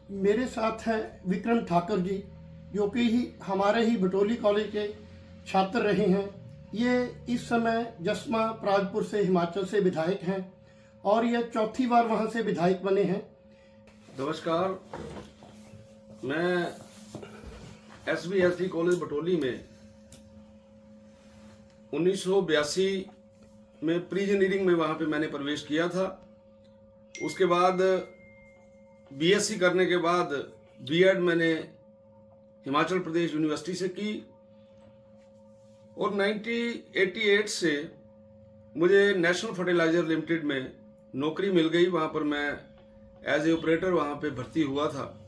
मेरे साथ हैं विक्रम ठाकुर जी, जो कि हमारे ही भटोली कॉलेज के छात्र रहे हैं। ये इस समय जसमा प्रागपुर से हिमाचल से विधायक हैं और ये चौथी बार वहाँ से विधायक बने हैं। नमस्कार, मैं SBSD कॉलेज भटोली में 1982 में प्री इंजीनियरिंग में वहाँ पे मैंने प्रवेश किया था। उसके बाद BSc करने के बाद B.Ed मैंने हिमाचल प्रदेश यूनिवर्सिटी से की और 1988 से मुझे नेशनल फर्टिलाइजर लिमिटेड में नौकरी मिल गई। वहाँ पर मैं एज ए ऑपरेटर वहाँ पे भर्ती हुआ था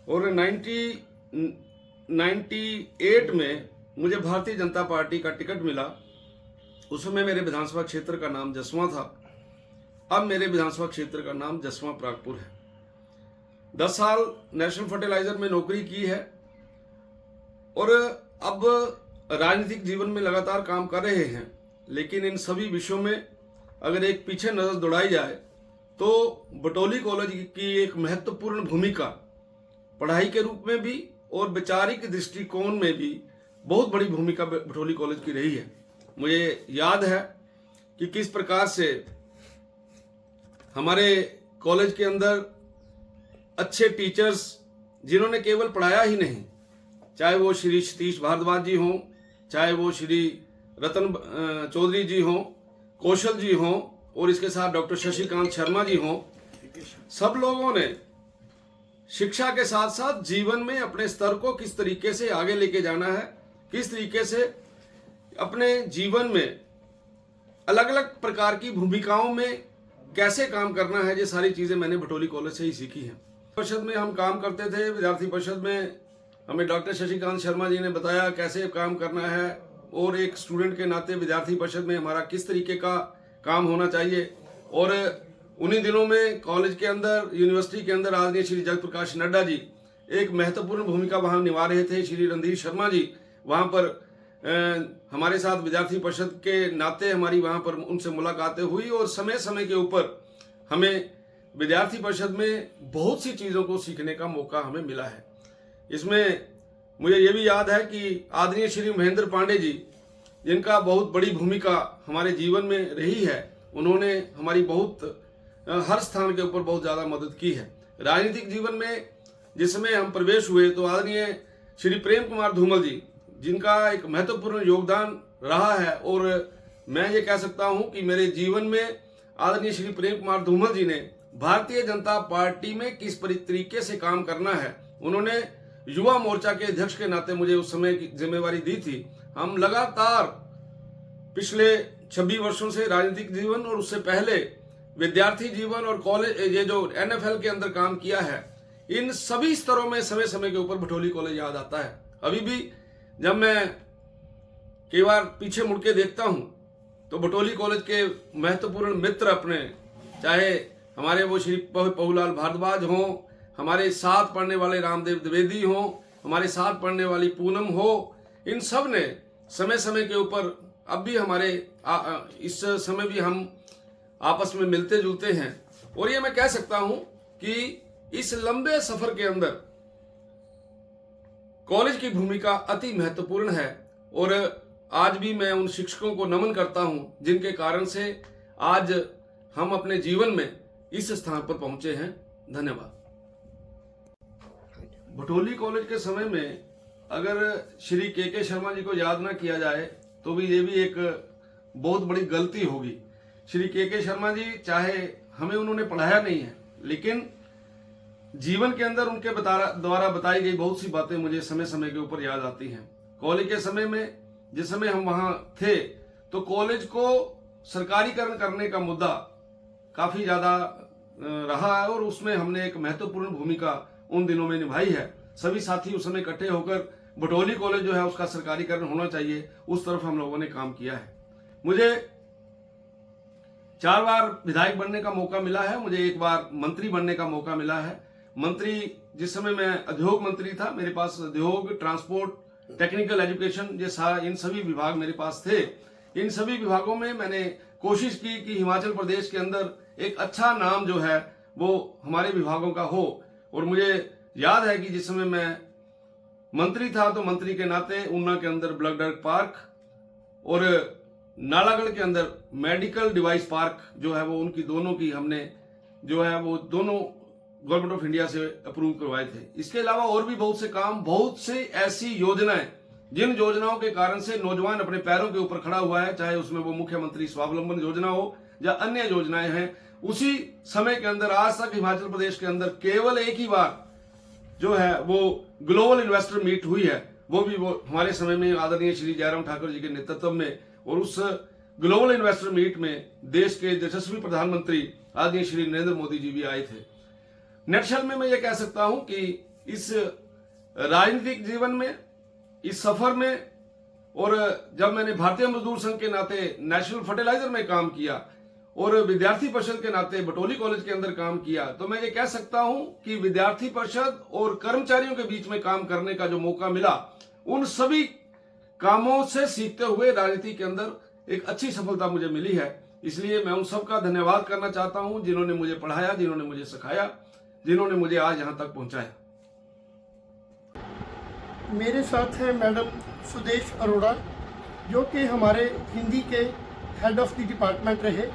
और 1998 में मुझे भारतीय जनता पार्टी का टिकट मिला। उस समय मेरे विधानसभा क्षेत्र का नाम जसवा था, अब मेरे विधानसभा क्षेत्र का नाम जसवा प्रागपुर है। 10 साल नेशनल फर्टिलाइजर में नौकरी की है और अब राजनीतिक जीवन में लगातार काम कर रहे हैं। लेकिन इन सभी विषयों में अगर एक पीछे नजर दौड़ाई जाए तो भटोली कॉलेज की एक महत्वपूर्ण भूमिका पढ़ाई के रूप में भी और वैचारिक दृष्टिकोण में भी बहुत बड़ी भूमिका भटोली कॉलेज की रही है। मुझे याद है कि किस प्रकार से हमारे कॉलेज के अंदर अच्छे टीचर्स, जिन्होंने केवल पढ़ाया ही नहीं, चाहे वो श्री सतीश भारद्वाज जी हों, चाहे वो श्री रतन चौधरी जी हों, कौशल जी हों और इसके साथ डॉक्टर शशिकांत शर्मा जी हों, सब लोगों ने शिक्षा के साथ साथ जीवन में अपने स्तर को किस तरीके से आगे लेके जाना है, किस तरीके से अपने जीवन में अलग अलग प्रकार की भूमिकाओं में कैसे काम करना है, ये सारी चीज़ें मैंने भटोली कॉलेज से ही सीखी हैं। परिषद में हम काम करते थे, विद्यार्थी परिषद में हमें डॉक्टर शशिकांत शर्मा जी ने बताया कैसे काम करना है और एक स्टूडेंट के नाते विद्यार्थी परिषद में हमारा किस तरीके का काम होना चाहिए। और उन्हीं दिनों में कॉलेज के अंदर, यूनिवर्सिटी के अंदर आदरणीय श्री जगत प्रकाश नड्डा जी एक महत्वपूर्ण भूमिका वहाँ निभा रहे थे। श्री रणधीर शर्मा जी वहाँ पर हमारे साथ विद्यार्थी परिषद के नाते हमारी वहाँ पर उनसे मुलाकातें हुई और समय समय के ऊपर हमें विद्यार्थी परिषद में बहुत सी चीज़ों को सीखने का मौका हमें मिला है। इसमें मुझे ये भी याद है कि आदरणीय श्री महेंद्र पांडे जी, जिनका बहुत बड़ी भूमिका हमारे जीवन में रही है, उन्होंने हमारी बहुत हर स्थान के ऊपर बहुत ज़्यादा मदद की है। राजनीतिक जीवन में जिस समय हम प्रवेश हुए तो आदरणीय श्री प्रेम कुमार धूमल जी, जिनका एक महत्वपूर्ण योगदान रहा है और मैं ये कह सकता हूँ कि मेरे जीवन में आदरणीय श्री प्रेम कुमार धूमल जी ने भारतीय जनता पार्टी में किस तरीके से काम करना है, उन्होंने युवा मोर्चा के अध्यक्ष के नाते मुझे उस समय की जिम्मेवारी दी थी। हम लगातार पिछले 26 वर्षों से राजनीतिक जीवन और उससे पहले विद्यार्थी जीवन और कॉलेज, ये जो NFL के अंदर काम किया है, इन सभी स्तरों में समय समय के ऊपर भटोली कॉलेज याद आता है। अभी भी जब मैं कई बार पीछे मुड़ के देखता हूं तो भटोली कॉलेज के महत्वपूर्ण मित्र अपने, चाहे हमारे वो श्री पहुलाल भारद्वाज हों, हमारे साथ पढ़ने वाले रामदेव द्विवेदी हों, हमारे साथ पढ़ने वाली पूनम हो, इन सब ने समय समय के ऊपर, अब भी हमारे इस समय भी हम आपस में मिलते जुलते हैं। और ये मैं कह सकता हूं कि इस लंबे सफर के अंदर कॉलेज की भूमिका अति महत्वपूर्ण है और आज भी मैं उन शिक्षकों को नमन करता हूं, जिनके कारण से आज हम अपने जीवन में इस स्थान पर पहुंचे हैं। धन्यवाद। भटोली कॉलेज के समय में अगर श्री के शर्मा जी को याद ना किया जाए तो भी ये भी एक बहुत बड़ी गलती होगी। श्री के शर्मा जी, चाहे हमें उन्होंने पढ़ाया नहीं है, लेकिन जीवन के अंदर उनके द्वारा बताई गई बहुत सी बातें मुझे समय समय के ऊपर याद आती हैं। कॉलेज के समय में जिस समय हम वहाँ थे तो कॉलेज को सरकारीकरण करने का मुद्दा काफ़ी ज़्यादा रहा है और उसमें हमने एक महत्वपूर्ण भूमिका उन दिनों में निभाई है। सभी साथी उस समय इकट्ठे होकर भटोली कॉलेज जो है उसका सरकारीकरण होना चाहिए, उस तरफ हम लोगों ने काम किया है। मुझे 4 बार विधायक बनने का मौका मिला है, मुझे 1 बार मंत्री बनने का मौका मिला है। मंत्री जिस समय मैं उद्योग मंत्री था, मेरे पास उद्योग, ट्रांसपोर्ट, टेक्निकल एजुकेशन, ये इन सभी विभाग मेरे पास थे। इन सभी विभागों में मैंने कोशिश की कि हिमाचल प्रदेश के अंदर एक अच्छा नाम जो है वो हमारे विभागों का हो और मुझे याद है कि जिस समय मैं मंत्री था तो मंत्री के नाते ऊना के अंदर ब्लड ड्रग पार्क और नालागढ़ के अंदर मेडिकल डिवाइस पार्क जो है वो उनकी दोनों की हमने जो है वो दोनों गवर्नमेंट ऑफ इंडिया से अप्रूव करवाए थे। इसके अलावा और भी बहुत से काम, बहुत से ऐसी योजनाएं जिन योजनाओं के कारण से नौजवान अपने पैरों के ऊपर खड़ा हुआ है, चाहे उसमें वो मुख्यमंत्री स्वावलंबन योजना हो या अन्य योजनाएं हैं। उसी समय के अंदर आज तक हिमाचल प्रदेश के अंदर केवल एक ही बार जो है वो ग्लोबल इन्वेस्टर मीट हुई है, वो भी वो हमारे समय में आदरणीय श्री जयराम ठाकुर जी के नेतृत्व में। और उस ग्लोबल इन्वेस्टर मीट में देश के यशस्वी प्रधानमंत्री आदरणीय श्री नरेंद्र मोदी जी भी आए थे। नेटशल में मैं ये कह सकता हूं कि इस राजनीतिक जीवन में, इस सफर में, और जब मैंने भारतीय मजदूर संघ के नाते नेशनल फर्टिलाइजर में काम किया और विद्यार्थी परिषद के नाते बटोली कॉलेज के अंदर काम किया, तो मैं ये कह सकता हूं कि विद्यार्थी परिषद और कर्मचारियों के बीच में काम करने का जो मौका मिला, उन सभी कामों से सीखते हुए राजनीति के अंदर एक अच्छी सफलता मुझे मिली है। इसलिए मैं उन सबका धन्यवाद करना चाहता हूं जिन्होंने मुझे पढ़ाया, जिन्होंने मुझे सिखाया, जिन्होंने मुझे आज यहां तक पहुंचाया। मेरे साथ हैं मैडम सुदेश अरोड़ा, जो कि हमारे हिंदी के हेड ऑफ द डिपार्टमेंट रहे।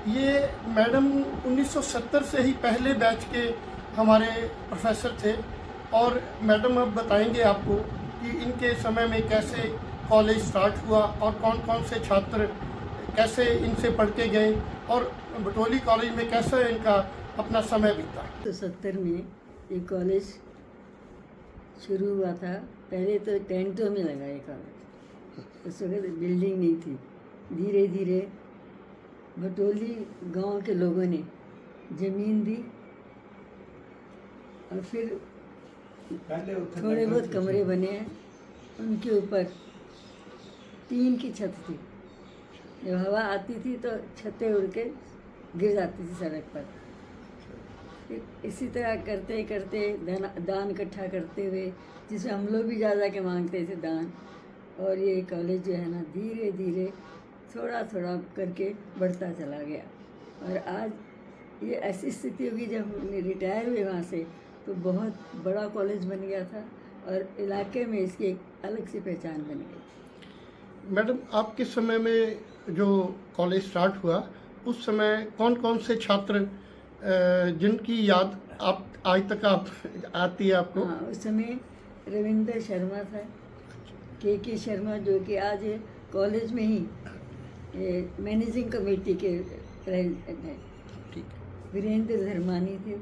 ये मैडम 1970 से ही पहले बैच के हमारे प्रोफेसर थे, और मैडम अब बताएंगे आपको कि इनके समय में कैसे कॉलेज स्टार्ट हुआ और कौन कौन से छात्र कैसे इनसे पढ़ के गए और बटोली कॉलेज में कैसे इनका अपना समय बीता। तो 70 में ये कॉलेज शुरू हुआ था। पहले तो टेंटों में लगा ये कॉलेज, उस वक्त बिल्डिंग नहीं थी। धीरे धीरे बटोली गांव के लोगों ने ज़मीन दी और फिर थोड़े बहुत कमरे बने हैं, उनके ऊपर टीन की छत थी। जब हवा आती थी तो छतें उड़ के गिर जाती थी सड़क पर। फिर इसी तरह करते करते दान इकट्ठा करते हुए, जिसमें हम लोग भी ज़्यादा के मांगते थे दान, और ये कॉलेज जो है ना धीरे धीरे थोड़ा थोड़ा करके बढ़ता चला गया। और आज ये ऐसी स्थिति होगी, जब हम रिटायर हुए वहाँ से तो बहुत बड़ा कॉलेज बन गया था और इलाके में इसकी एक अलग सी पहचान बन गई। मैडम, आपके समय में जो कॉलेज स्टार्ट हुआ उस समय कौन कौन से छात्र जिनकी याद आप आज तक आप आती है आपको? हाँ, उस समय रविंद्र शर्मा था, के शर्मा, जो कि आज कॉलेज में ही मैनेजिंग कमेटी के प्रेसिडेंट हैं। ठीक। वीरेंद्र धर्मानी थे,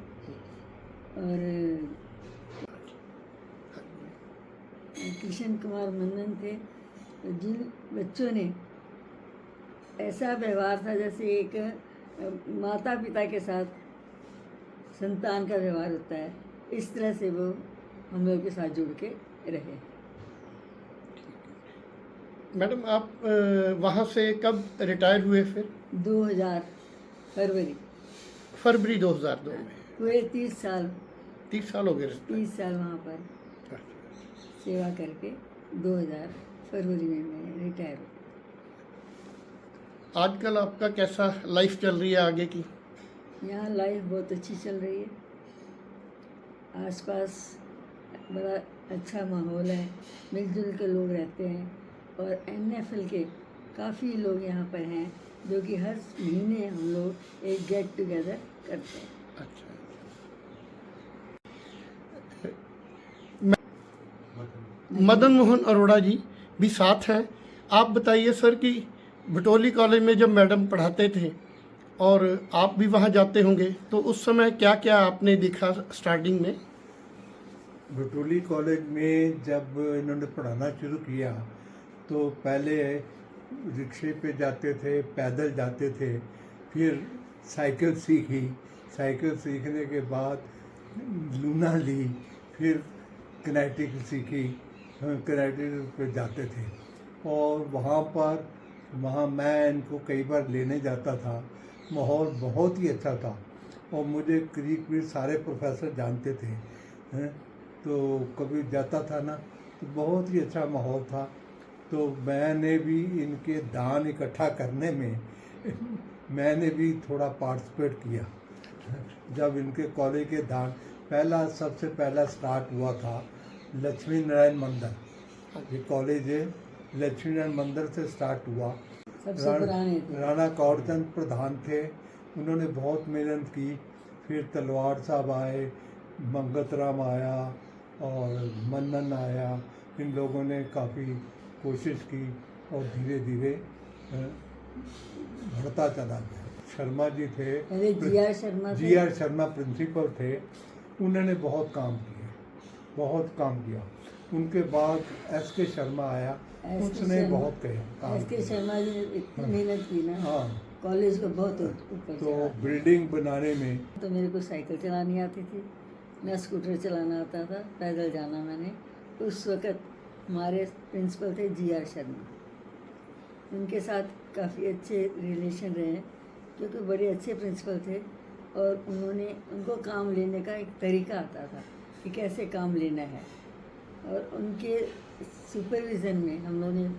और किशन कुमार मन्नन थे। जिन बच्चों ने ऐसा व्यवहार था जैसे एक माता पिता के साथ संतान का व्यवहार होता है, इस तरह से वो हम लोग के साथ जुड़ के रहे। मैडम, आप वहाँ से कब रिटायर हुए फिर? 2000 फरवरी 2002 में। पूरे 30 साल 30 साल हो गए। 30 साल वहाँ पर सेवा करके 2000 फरवरी में मैं रिटायर हुई। आजकल आपका कैसा लाइफ चल रही है आगे की? यहाँ लाइफ बहुत अच्छी चल रही है। आसपास बड़ा अच्छा माहौल है, मिलजुल के लोग रहते हैं, और NFL के काफ़ी लोग यहाँ पर हैं, जो कि हर महीने हम लोग एक गेट टुगेदर करते हैं। अच्छा। मदन मोहन अरोड़ा जी भी साथ हैं। आप बताइए सर कि बटोली कॉलेज में जब मैडम पढ़ाते थे और आप भी वहाँ जाते होंगे, तो उस समय क्या क्या आपने देखा स्टार्टिंग में? बटोली कॉलेज में जब इन्होंने पढ़ाना शुरू किया तो पहले रिक्शे पे जाते थे, पैदल जाते थे, फिर साइकिल सीखी। साइकिल सीखने के बाद लूना ली, फिर किनेटिक सीखी। किनेटिक पे जाते थे और वहाँ मैं इनको कई बार लेने जाता था। माहौल बहुत ही अच्छा था और मुझे करीब सारे प्रोफेसर जानते थे, तो कभी जाता था ना तो बहुत ही अच्छा माहौल था। तो मैंने भी इनके दान इकट्ठा करने में मैंने भी थोड़ा पार्टिसिपेट किया। जब इनके कॉलेज के दान पहला सबसे पहला स्टार्ट हुआ था लक्ष्मी नारायण मंदिर। ये कॉलेज है लक्ष्मी नारायण मंदिर से स्टार्ट हुआ। सबसे पुराने थे। राणा कौरचंद प्रधान थे, उन्होंने बहुत मेहनत की। फिर तलवार साहब आए, मंगत राम आया और मन्नन आया। इन लोगों ने काफ़ी कोशिश की और धीरे धीरे बढ़ता चला गया। शर्मा जी थे, पहले जी.आर. शर्मा थे। जी.आर. शर्मा प्रिंसिपल थे, उन्होंने बहुत काम किया, बहुत काम किया। उनके बाद एस.के. शर्मा आया, उसने बहुत काम एस.के. किया। शर्मा जी ने इतनी मेहनत की ना, हाँ, कॉलेज को बहुत ऊपर तो चढ़ा। बिल्डिंग बनाने में तो मेरे को साइकिल चलानी आती थी, ना स्कूटर चलाना आता था, पैदल जाना मैंने। उस वक़्त हमारे प्रिंसिपल थे जी.आर. शर्मा, उनके साथ काफ़ी अच्छे रिलेशन रहे क्योंकि बड़े अच्छे प्रिंसिपल थे और उनको काम लेने का एक तरीका आता था कि कैसे काम लेना है। और उनके सुपरविज़न में हम लोगों ने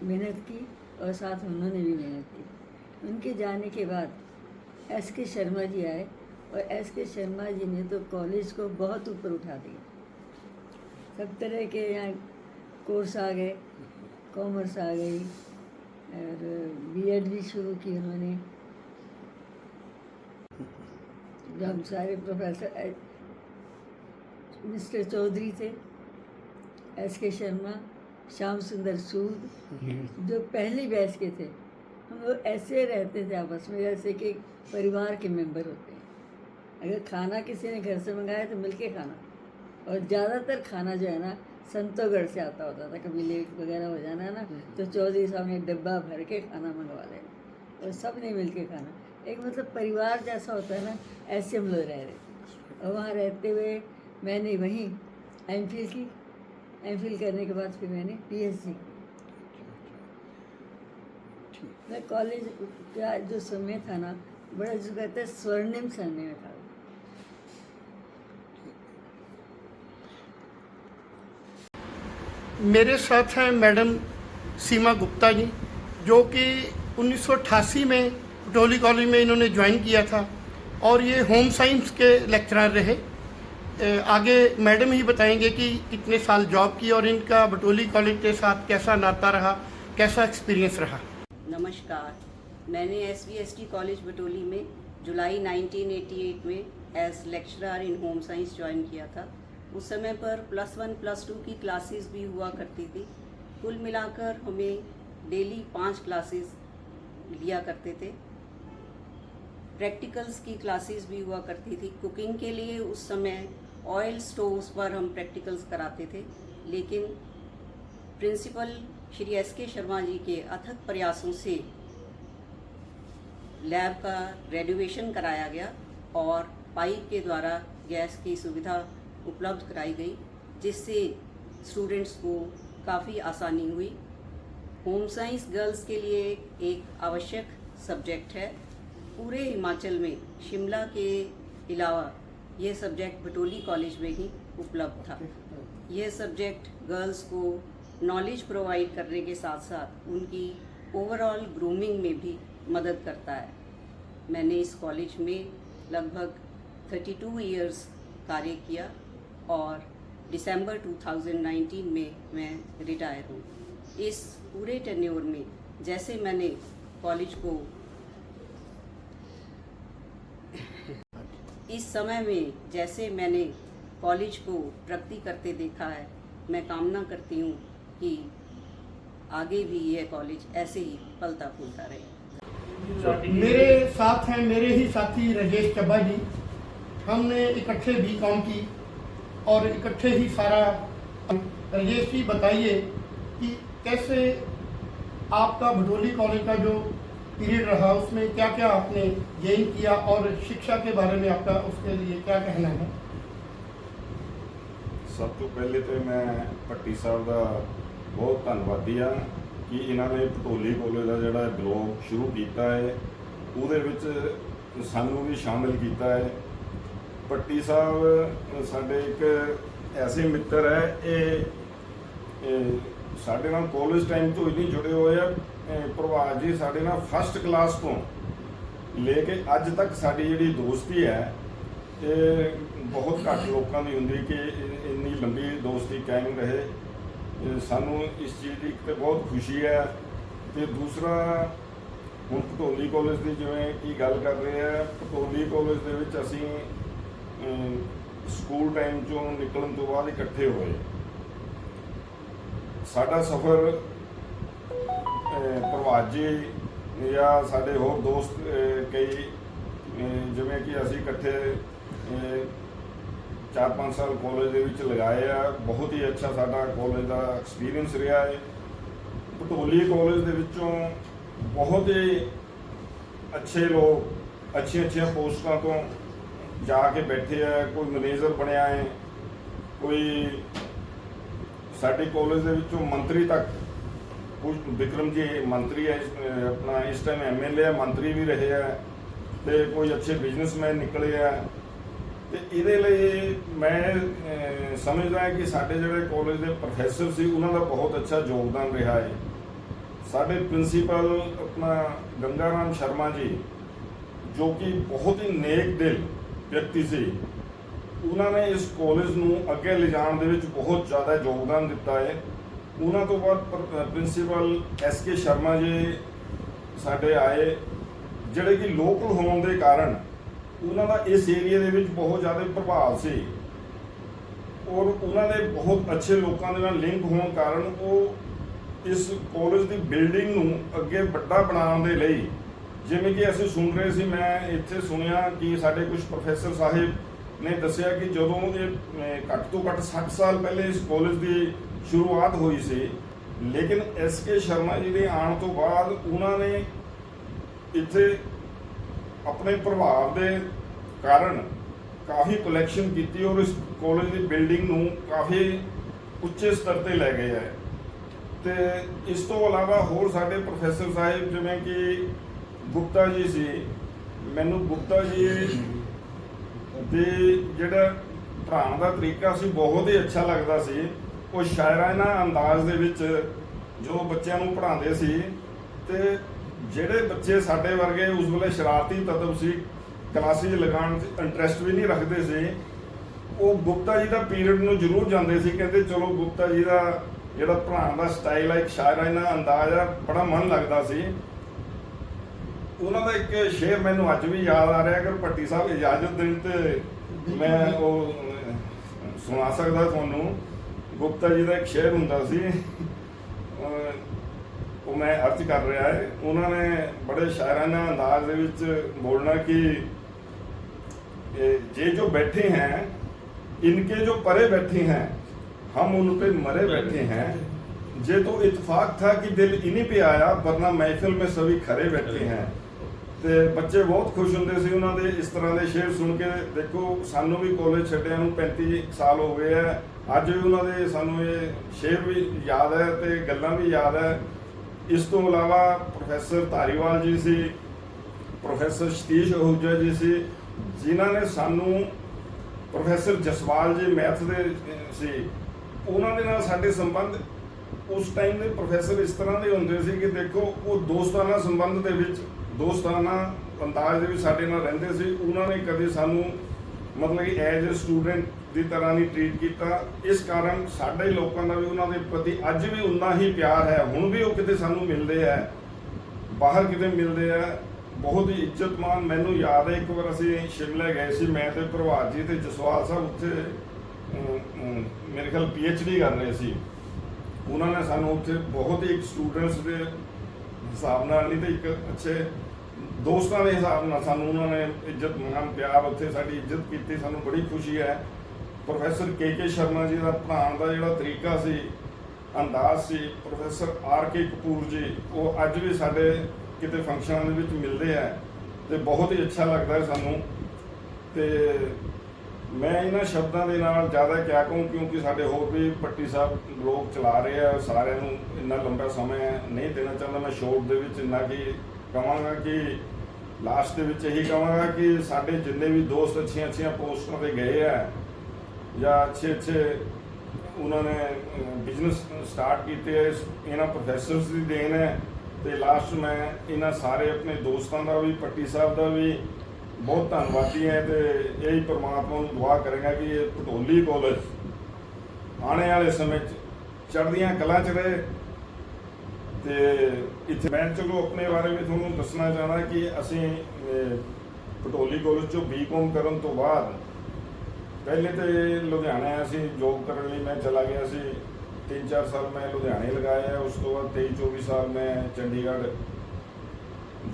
मेहनत की और साथ में उन्होंने भी मेहनत की। उनके जाने के बाद एस.के. शर्मा जी आए और एस.के. शर्मा जी ने तो कॉलेज को बहुत ऊपर उठा दिया। सब तरह के यहाँ कोर्स आ गए, कॉमर्स आ गई और बीएड भी शुरू की उन्होंने। जब सारे प्रोफेसर मिस्टर चौधरी थे, एस.के. शर्मा, श्याम सुंदर सूद, जो पहली बैच के थे, हम लोग ऐसे रहते थे आपस में जैसे कि परिवार के मेंबर होते हैं। अगर खाना किसी ने घर से मंगाया तो मिलके खाना, और ज़्यादातर खाना जो है ना संतोगढ़ से आता होता था। कभी लेट वगैरह हो जाना ना तो चौधरी साहब ने डब्बा भर के खाना मंगवा लेना और सब ने मिल के खाना। एक मतलब परिवार जैसा होता है ना, ऐसे हम लोग रह रहे थे। और वहाँ रहते हुए मैंने वहीं एमफिल की। एमफिल करने के बाद फिर मैंने पीएचडी की। मैं कॉलेज का जो समय था ना, बड़ा जो कहते हैं स्वर्णिम समय में था। मेरे साथ हैं मैडम सीमा गुप्ता जी, जो कि 1988 में पटौली कॉलेज में इन्होंने ज्वाइन किया था और ये होम साइंस के लेक्चरर रहे। आगे मैडम ही बताएंगे कि कितने साल जॉब की और इनका बटोली कॉलेज के साथ कैसा नाता रहा, कैसा एक्सपीरियंस रहा। नमस्कार, मैंने SVST कॉलेज बटोली में जुलाई 1988 में as lecturer in home science join किया था। उस समय पर +1 +2 की क्लासेस भी हुआ करती थी। कुल मिलाकर हमें डेली 5 क्लासेस लिया करते थे। प्रैक्टिकल्स की क्लासेस भी हुआ करती थी। कुकिंग के लिए उस समय ऑयल स्टोव्स पर हम प्रैक्टिकल्स कराते थे, लेकिन प्रिंसिपल श्री S.के. शर्मा जी के अथक प्रयासों से लैब का ग्रेजुएशन कराया गया और पाइप के द्वारा गैस की सुविधा उपलब्ध कराई गई, जिससे स्टूडेंट्स को काफ़ी आसानी हुई। होम साइंस गर्ल्स के लिए एक आवश्यक सब्जेक्ट है। पूरे हिमाचल में शिमला के अलावा यह सब्जेक्ट बटोली कॉलेज में ही उपलब्ध था। यह सब्जेक्ट गर्ल्स को नॉलेज प्रोवाइड करने के साथ साथ उनकी ओवरऑल ग्रूमिंग में भी मदद करता है। मैंने इस कॉलेज में लगभग 32 इयर्स कार्य किया और दिसंबर 2019 में मैं रिटायर हूँ। इस पूरे टेन्योर में जैसे मैंने कॉलेज को इस समय में जैसे मैंने कॉलेज को प्रगति करते देखा है, मैं कामना करती हूँ कि आगे भी यह कॉलेज ऐसे ही फलता फूलता रहे। मेरे साथ हैं मेरे ही साथी राजेश चब्बा जी। हमने इकट्ठे B.Com की और इकट्ठे ही सारा। राजेश जी बताइए कि कैसे आपका भटोली कॉलेज का जो पीरियड रहा उसमें क्या क्या आपने गेन किया और शिक्षा के बारे में आपका उसके लिए क्या कहना है। ਸਭ ਤੋਂ ਪਹਿਲੇ ਤੇ ਮੈਂ ਭੱਟੀ ਸਾਹਿਬ ਦਾ ਬਹੁਤ ਧੰਨਵਾਦੀ ਹਾਂ ਕਿ ਇਹਨਾਂ ਨੇ ਭਟੋਲੀ ਕਾਲਜ ਦਾ ਜਿਹੜਾ ਬਲੌਗ ਸ਼ੁਰੂ ਕੀਤਾ ਹੈ ਉਹਦੇ ਵਿੱਚ ਸਾਨੂੰ ਵੀ ਸ਼ਾਮਿਲ ਕੀਤਾ ਹੈ। ਭੱਟੀ ਸਾਹਿਬ ਸਾਡੇ ਇੱਕ ਐਸੇ ਮਿੱਤਰ ਹੈ, ਇਹ ਸਾਡੇ ਨਾਲ ਕਾਲਜ ਟਾਈਮ ਤੋਂ ਹੀ ਜੁੜੇ ਹੋਏ ਆ। ਪ੍ਰਭਾਤ ਜੀ ਸਾਡੇ ਨਾਲ ਫਸਟ ਕਲਾਸ ਤੋਂ ਲੈ ਕੇ ਅੱਜ ਤੱਕ ਸਾਡੀ ਜਿਹੜੀ ਦੋਸਤੀ ਹੈ ਇਹ ਬਹੁਤ ਘੱਟ ਲੋਕਾਂ ਦੀ ਹੁੰਦੀ ਕਿ ਇੰਨੀ ਲੰਬੀ ਦੋਸਤੀ ਕਾਇਮ ਰਹੇ। ਸਾਨੂੰ ਇਸ ਚੀਜ਼ ਦੀ ਇੱਕ ਤਾਂ ਬਹੁਤ ਖੁਸ਼ੀ ਹੈ, ਤੇ ਦੂਸਰਾ ਹੁਣ ਭਟੋਲੀ ਕਾਲਜ ਦੀ ਜਿਵੇਂ ਕਿ ਗੱਲ ਕਰ ਰਹੇ ਆ, ਭਟੋਲੀ ਕਾਲਜ ਦੇ ਵਿੱਚ ਅਸੀਂ ਸਕੂਲ ਟਾਈਮ ਚੋਂ ਨਿਕਲਣ ਤੋਂ ਬਾਅਦ ਇਕੱਠੇ ਹੋਏ। ਸਾਡਾ ਸਫ਼ਰ ਪ੍ਰਭਾਤ ਜੀ ਜਾਂ ਸਾਡੇ ਹੋਰ ਦੋਸਤ ਕਈ ਜਿਵੇਂ ਕਿ ਅਸੀਂ ਇਕੱਠੇ 4-5 ਸਾਲ ਕਾਲਜ ਦੇ ਵਿੱਚ ਲਗਾਏ ਆ। ਬਹੁਤ ਹੀ ਅੱਛਾ ਸਾਡਾ ਕਾਲਜ ਦਾ ਐਕਸਪੀਰੀਅੰਸ ਰਿਹਾ ਹੈ। ਭਟੋਲੀ ਕਾਲਜ ਦੇ ਵਿੱਚੋਂ ਬਹੁਤ ਹੀ ਅੱਛੇ ਲੋਕ ਅੱਛੀਆਂ ਪੋਸਟਾਂ ਤੋਂ ਜਾ ਕੇ ਬੈਠੇ ਆ। ਕੋਈ ਮੈਨੇਜਰ ਬਣਿਆ ਹੈ, ਕੋਈ ਸਾਡੇ ਕਾਲਜ ਦੇ ਵਿੱਚੋਂ ਮੰਤਰੀ ਤੱਕ, ਕੁਝ ਵਿਕਰਮ ਜੀ ਮੰਤਰੀ ਹੈ, ਆਪਣਾ ਇਸ ਟਾਈਮ MLA ਹੈ, ਮੰਤਰੀ ਵੀ ਰਹੇ ਆ, ਤੇ ਕੋਈ ਅੱਛੇ ਬਿਜ਼ਨਸਮੈਨ ਨਿਕਲੇ ਆ। ਤੇ ਇਹਦੇ ਲਈ ਮੈਂ ਸਮਝਦਾ ਹਾਂ ਕਿ ਸਾਡੇ ਜਿਹੜੇ ਕਾਲਜ ਦੇ ਪ੍ਰੋਫੈਸਰ ਸੀ ਉਹਨਾਂ ਦਾ ਬਹੁਤ ਅੱਛਾ ਯੋਗਦਾਨ ਰਿਹਾ ਹੈ। ਸਾਡੇ ਪ੍ਰਿੰਸੀਪਲ ਆਪਣਾ ਗੰਗਾ ਰਾਮ ਸ਼ਰਮਾ ਜੀ, ਜੋ ਕਿ ਬਹੁਤ ਹੀ ਨੇਕ ਦਿਲ ਵਿਅਕਤੀ ਸੀ, ਉਹਨਾਂ ਨੇ ਇਸ ਕਾਲਜ ਨੂੰ ਅੱਗੇ ਲਿਜਾਣ ਦੇ ਵਿੱਚ ਬਹੁਤ ਜ਼ਿਆਦਾ ਯੋਗਦਾਨ ਦਿੱਤਾ ਹੈ। ਉਹਨਾਂ ਤੋਂ ਬਾਅਦ ਪ੍ਰਿੰਸੀਪਲ SK ਸ਼ਰਮਾ ਜੀ ਸਾਡੇ ਆਏ, ਜਿਹੜੇ ਕਿ ਲੋਕਲ ਹੋਣ ਦੇ ਕਾਰਨ ਉਹਨਾਂ ਦਾ ਇਸ ਏਰੀਆ ਦੇ ਵਿੱਚ ਬਹੁਤ ਜ਼ਿਆਦਾ ਪ੍ਰਭਾਵ ਸੀ, ਔਰ ਉਹਨਾਂ ਦੇ ਬਹੁਤ ਅੱਛੇ ਲੋਕਾਂ ਦੇ ਨਾਲ ਲਿੰਕ ਹੋਣ ਕਾਰਨ ਉਹ ਇਸ ਕਾਲਜ ਦੀ ਬਿਲਡਿੰਗ ਨੂੰ ਅੱਗੇ ਵੱਡਾ ਬਣਾਉਣ ਦੇ ਲਈ, ਜਿਵੇਂ ਕਿ ਅਸੀਂ ਸੁਣ ਰਹੇ ਸੀ, ਮੈਂ ਇੱਥੇ ਸੁਣਿਆ ਕਿ ਸਾਡੇ ਕੁਝ ਪ੍ਰੋਫੈਸਰ ਸਾਹਿਬ ਨੇ ਦੱਸਿਆ ਕਿ ਜਦੋਂ ਇਹ ਘੱਟ ਤੋਂ ਘੱਟ 60 ਸਾਲ ਪਹਿਲੇ ਇਸ ਕਾਲਜ ਦੀ ਸ਼ੁਰੂਆਤ ਹੋਈ ਸੀ, ਲੇਕਿਨ SK ਸ਼ਰਮਾ ਜੀ ਦੇ ਆਉਣ ਤੋਂ ਬਾਅਦ ਉਹਨਾਂ ਨੇ ਇੱਥੇ ਆਪਣੇ ਪ੍ਰਭਾਵ ਦੇ ਕਾਰਨ ਕਾਫੀ ਕਲੈਕਸ਼ਨ ਕੀਤੀ ਔਰ ਇਸ ਕਾਲਜ ਦੀ ਬਿਲਡਿੰਗ ਨੂੰ ਕਾਫੀ ਉੱਚੇ ਸਤਰ ਤੇ ਲੈ ਗਏ ਹੈ। ਤੇ ਇਸ ਤੋਂ ਇਲਾਵਾ ਹੋਰ ਸਾਡੇ ਪ੍ਰੋਫੈਸਰ ਸਾਹਿਬ ਜਿਵੇਂ ਕਿ ਗੁਪਤਾ ਜੀ ਸੀ, ਮੈਨੂੰ ਗੁਪਤਾ ਜੀ ਦੇ ਜਿਹੜਾ ਪੜ੍ਹਾਉਣ ਦਾ ਤਰੀਕਾ ਸੀ ਬਹੁਤ ਹੀ ਅੱਛਾ ਲੱਗਦਾ ਸੀ। ਉਹ ਸ਼ਾਇਰਾਨਾ ਅੰਦਾਜ਼ ਦੇ ਵਿੱਚ ਜੋ ਬੱਚਿਆਂ ਨੂੰ ਪੜ੍ਹਾਉਂਦੇ ਸੀ, ਤੇ ਜਿਹੜੇ ਬੱਚੇ ਸਾਡੇ ਵਰਗੇ ਉਸ ਵੇਲੇ ਸ਼ਰਾਰਤੀ ਤੱਤਵ ਸੀ, ਕਲਾਸਿਸ ਲਗਾਉਣ 'ਚ ਇੰਟਰਸਟ ਵੀ ਨਹੀਂ ਰੱਖਦੇ ਸੀ, ਉਹ ਗੁਪਤਾ ਜੀ ਦਾ ਪੀਰੀਅਡ ਨੂੰ ਜ਼ਰੂਰ ਜਾਂਦੇ ਸੀ। ਕਹਿੰਦੇ ਚਲੋ ਗੁਪਤਾ ਜੀ ਦਾ ਜਿਹੜਾ ਪੜ੍ਹਾਉਣ ਦਾ ਸਟਾਈਲ ਹੈ, ਇੱਕ ਸ਼ਾਇਰਾਨਾ ਅੰਦਾਜ਼ ਆ, ਬੜਾ ਮਨ ਲੱਗਦਾ ਸੀ। ਉਹਨਾਂ ਦਾ ਇੱਕ ਸ਼ੇਰ ਮੈਨੂੰ ਅੱਜ ਵੀ ਯਾਦ ਆ ਰਿਹਾ, ਅਗਰ ਭੱਟੀ ਸਾਹਿਬ ਇਜਾਜ਼ਤ ਦੇਣ ਤੇ ਮੈਂ ਉਹ ਸੁਣਾ ਸਕਦਾ ਤੁਹਾਨੂੰ। ਗੁਪਤਾ ਜੀ ਦਾ ਇੱਕ ਸ਼ੇਰ ਹੁੰਦਾ ਸੀ, ਉਹ ਮੈਂ ਅਰਜ਼ ਕਰ ਰਿਹਾ ਹੈ। ਉਹਨਾਂ ਨੇ ਬੜੇ ਸ਼ਾਇਰਾਨਾ ਅੰਦਾਜ਼ ਦੇ ਵਿੱਚ ਬੋਲਣਾ ਕਿ ये जो बैठे हैं इनके जो परे बैठे हैं हम उन पे मरे बैठे हैं, ये तो इत्तेफाक था कि दिल इन्हीं पे आया वरना महफिल में सभी खरे बैठे हैं। ਤੇ ਬੱਚੇ ਬਹੁਤ ਖੁਸ਼ ਹੁੰਦੇ ਸੀ ਉਹਨਾਂ ਦੇ ਇਸ ਤਰ੍ਹਾਂ ਦੇ ਸ਼ੇਰ ਸੁਣ ਕੇ। ਦੇਖੋ ਸਾਨੂੰ ਵੀ ਕਾਲਜ ਛੱਡਿਆਂ ਨੂੰ 35 ਸਾਲ ਹੋ ਗਏ ਆ, ਅੱਜ ਵੀ ਉਹਨਾਂ ਦੇ ਸਾਨੂੰ ਇਹ ਸ਼ੇਰ ਵੀ ਯਾਦ ਹੈ ਤੇ ਗੱਲਾਂ ਵੀ ਯਾਦ ਹੈ। ਇਸ ਤੋਂ ਇਲਾਵਾ ਪ੍ਰੋਫੈਸਰ ਧਾਰੀਵਾਲ ਜੀ ਸੀ, ਪ੍ਰੋਫੈਸਰ ਸਤੀਸ਼ ਅਹੂਜਾ ਜੀ ਸੀ, ਜਿਨ੍ਹਾਂ ਨੇ ਸਾਨੂੰ, ਪ੍ਰੋਫੈਸਰ ਜਸਵਾਲ ਜੀ ਮੈਥ ਦੇ ਸੀ, ਉਹਨਾਂ ਦੇ ਨਾਲ ਸਾਡੇ ਸੰਬੰਧ ਉਸ ਟਾਈਮ ਦੇ ਪ੍ਰੋਫੈਸਰ ਇਸ ਤਰ੍ਹਾਂ ਦੇ ਹੁੰਦੇ ਸੀ ਕਿ ਦੇਖੋ ਉਹ ਦੋਸਤਾਨਾ ਸੰਬੰਧ ਦੇ ਵਿੱਚ, ਦੋਸਤਾਨਾ ਅੰਦਾਜ਼ ਦੇ ਵਿੱਚ ਸਾਡੇ ਨਾਲ ਰਹਿੰਦੇ ਸੀ। ਉਹਨਾਂ ਨੇ ਕਦੇ ਸਾਨੂੰ ਮਤਲਬ ਕਿ ਐਜ਼ ਏ ਸਟੂਡੈਂਟ ਦੀ ਤਰ੍ਹਾਂ ਨਹੀਂ ਟਰੀਟ ਕੀਤਾ। ਇਸ ਕਾਰਨ ਸਾਡੇ ਲੋਕਾਂ ਦਾ ਵੀ ਉਹਨਾਂ ਦੇ ਪ੍ਰਤੀ ਅੱਜ ਵੀ ਉਨਾ ਹੀ ਪਿਆਰ ਹੈ। ਹੁਣ ਵੀ ਉਹ ਕਿਤੇ ਸਾਨੂੰ ਮਿਲਦੇ ਆ, ਬਾਹਰ ਕਿਤੇ ਮਿਲਦੇ ਆ, ਬਹੁਤ ਹੀ ਇੱਜ਼ਤਮਾਨ। ਮੈਨੂੰ ਯਾਦ ਹੈ ਇੱਕ ਵਾਰ ਅਸੀਂ ਸ਼ਿਮਲੇ ਗਏ ਸੀ, ਮੈਂ ਤੇ ਪ੍ਰਭਾਤ ਜੀ ਤੇ ਜਸਵਾਲ ਸਾਹਿਬ, ਉੱਥੇ ਮੇਰੇ ਖਿਆਲ PhD ਕਰ ਰਹੇ ਸੀ। ਉਹਨਾਂ ਨੇ ਸਾਨੂੰ ਉੱਥੇ ਬਹੁਤ ਹੀ ਇੱਕ ਸਟੂਡੈਂਟਸ ਦੇ ਹਿਸਾਬ ਨਾਲ ਨਹੀਂ ਤੇ ਇੱਕ ਅੱਛੇ ਦੋਸਤਾਂ ਦੇ ਹਿਸਾਬ ਨਾਲ ਸਾਨੂੰ ਉਹਨਾਂ ਨੇ ਇੱਜ਼ਤ ਮਾਣ ਪਿਆਰ, ਉੱਥੇ ਸਾਡੀ ਇੱਜ਼ਤ ਕੀਤੀ। ਸਾਨੂੰ ਬੜੀ ਖੁਸ਼ੀ ਹੈ। ਪ੍ਰੋਫੈਸਰ KK ਸ਼ਰਮਾ ਜੀ ਦਾ ਪੜ੍ਹਾਉਣ ਦਾ ਜਿਹੜਾ ਤਰੀਕਾ ਸੀ, ਅੰਦਾਜ਼ ਸੀ, ਪ੍ਰੋਫੈਸਰ RK ਕਪੂਰ ਜੀ, ਉਹ ਅੱਜ ਵੀ ਸਾਡੇ ਕਿਤੇ ਫੰਕਸ਼ਨਾਂ ਦੇ ਵਿੱਚ ਮਿਲਦੇ ਆ ਤੇ ਬਹੁਤ ਹੀ ਅੱਛਾ ਲੱਗਦਾ ਹੈ ਸਾਨੂੰ। ਤੇ ਮੈਂ ਇਹਨਾਂ ਸ਼ਬਦਾਂ ਦੇ ਨਾਲ ਜ਼ਿਆਦਾ ਕਿਆ ਕਹੂੰ, ਕਿਉਂਕਿ ਸਾਡੇ ਹੋਰ ਵੀ ਭੱਟੀ ਸਾਹਿਬ ਬਲੌਗ ਚਲਾ ਰਹੇ ਆ, ਸਾਰਿਆਂ ਨੂੰ ਇੰਨਾ ਲੰਬਾ ਸਮਾਂ ਨਹੀਂ ਦੇਣਾ ਚਾਹੁੰਦਾ। ਮੈਂ ਸ਼ੋਰਟ ਦੇ ਵਿੱਚ ਇੰਨਾ ਕੀ ਕਹਾਂਗਾ ਕਿ ਲਾਸਟ ਦੇ ਵਿੱਚ ਇਹੀ ਕਹਾਂਗਾ ਕਿ ਸਾਡੇ ਜਿੰਨੇ ਵੀ ਦੋਸਤ ਅੱਛੀਆਂ ਪੋਸਟਾਂ 'ਤੇ ਗਏ ਆ ਜਾਂ ਅੱਛੇ ਉਹਨਾਂ ਨੇ ਬਿਜ਼ਨਸ ਸਟਾਰਟ ਕੀਤੇ ਆ, ਇਹਨਾਂ ਪ੍ਰੋਫੈਸਰਸ ਦੀ ਦੇਣ ਹੈ। ਤੇ ਲਾਸਟ ਮੈਂ ਇਹਨਾਂ ਸਾਰੇ ਆਪਣੇ ਦੋਸਤਾਂ ਦਾ ਵੀ, ਭੱਟੀ ਸਾਹਿਬ ਦਾ ਵੀ, ਬਹੁਤ ਧੰਨਵਾਦੀ ਹਾਂ ਤੇ ਇਹੀ ਪ੍ਰਮਾਤਮਾ ਨੂੰ ਦੁਆ ਕਰਾਂਗਾ ਕਿ ਇਹ ਭਟੋਲੀ ਕਾਲਜ ਆਉਣੇ ਵਾਲੇ ਸਮੇਂ 'ਚ ਚੜ੍ਹਦੀਆਂ ਕਲਾਂ 'ਚ ਰਹੇ। ਤੇ ਇੱਥੇ ਮੈਂ ਚਲੋ ਆਪਣੇ ਬਾਰੇ ਵੀ ਤੁਹਾਨੂੰ ਦੱਸਣਾ ਚਾਹੁੰਦਾ ਕਿ ਅਸੀਂ ਭਟੋਲੀ ਕਾਲਜ 'ਚੋਂ B.Com ਕਰਨ ਤੋਂ ਬਾਅਦ ਪਹਿਲੇ ਤੇ ਲੁਧਿਆਣੇ ਅਸੀਂ ਜੋਬ ਕਰਨ ਲਈ ਮੈਂ ਚਲਾ ਗਿਆ ਸੀ। 3-4 ਸਾਲ ਮੈਂ ਲੁਧਿਆਣੇ ਲਗਾਏ ਆ। ਉਸ ਤੋਂ ਬਾਅਦ 23-24 ਸਾਲ ਮੈਂ ਚੰਡੀਗੜ੍ਹ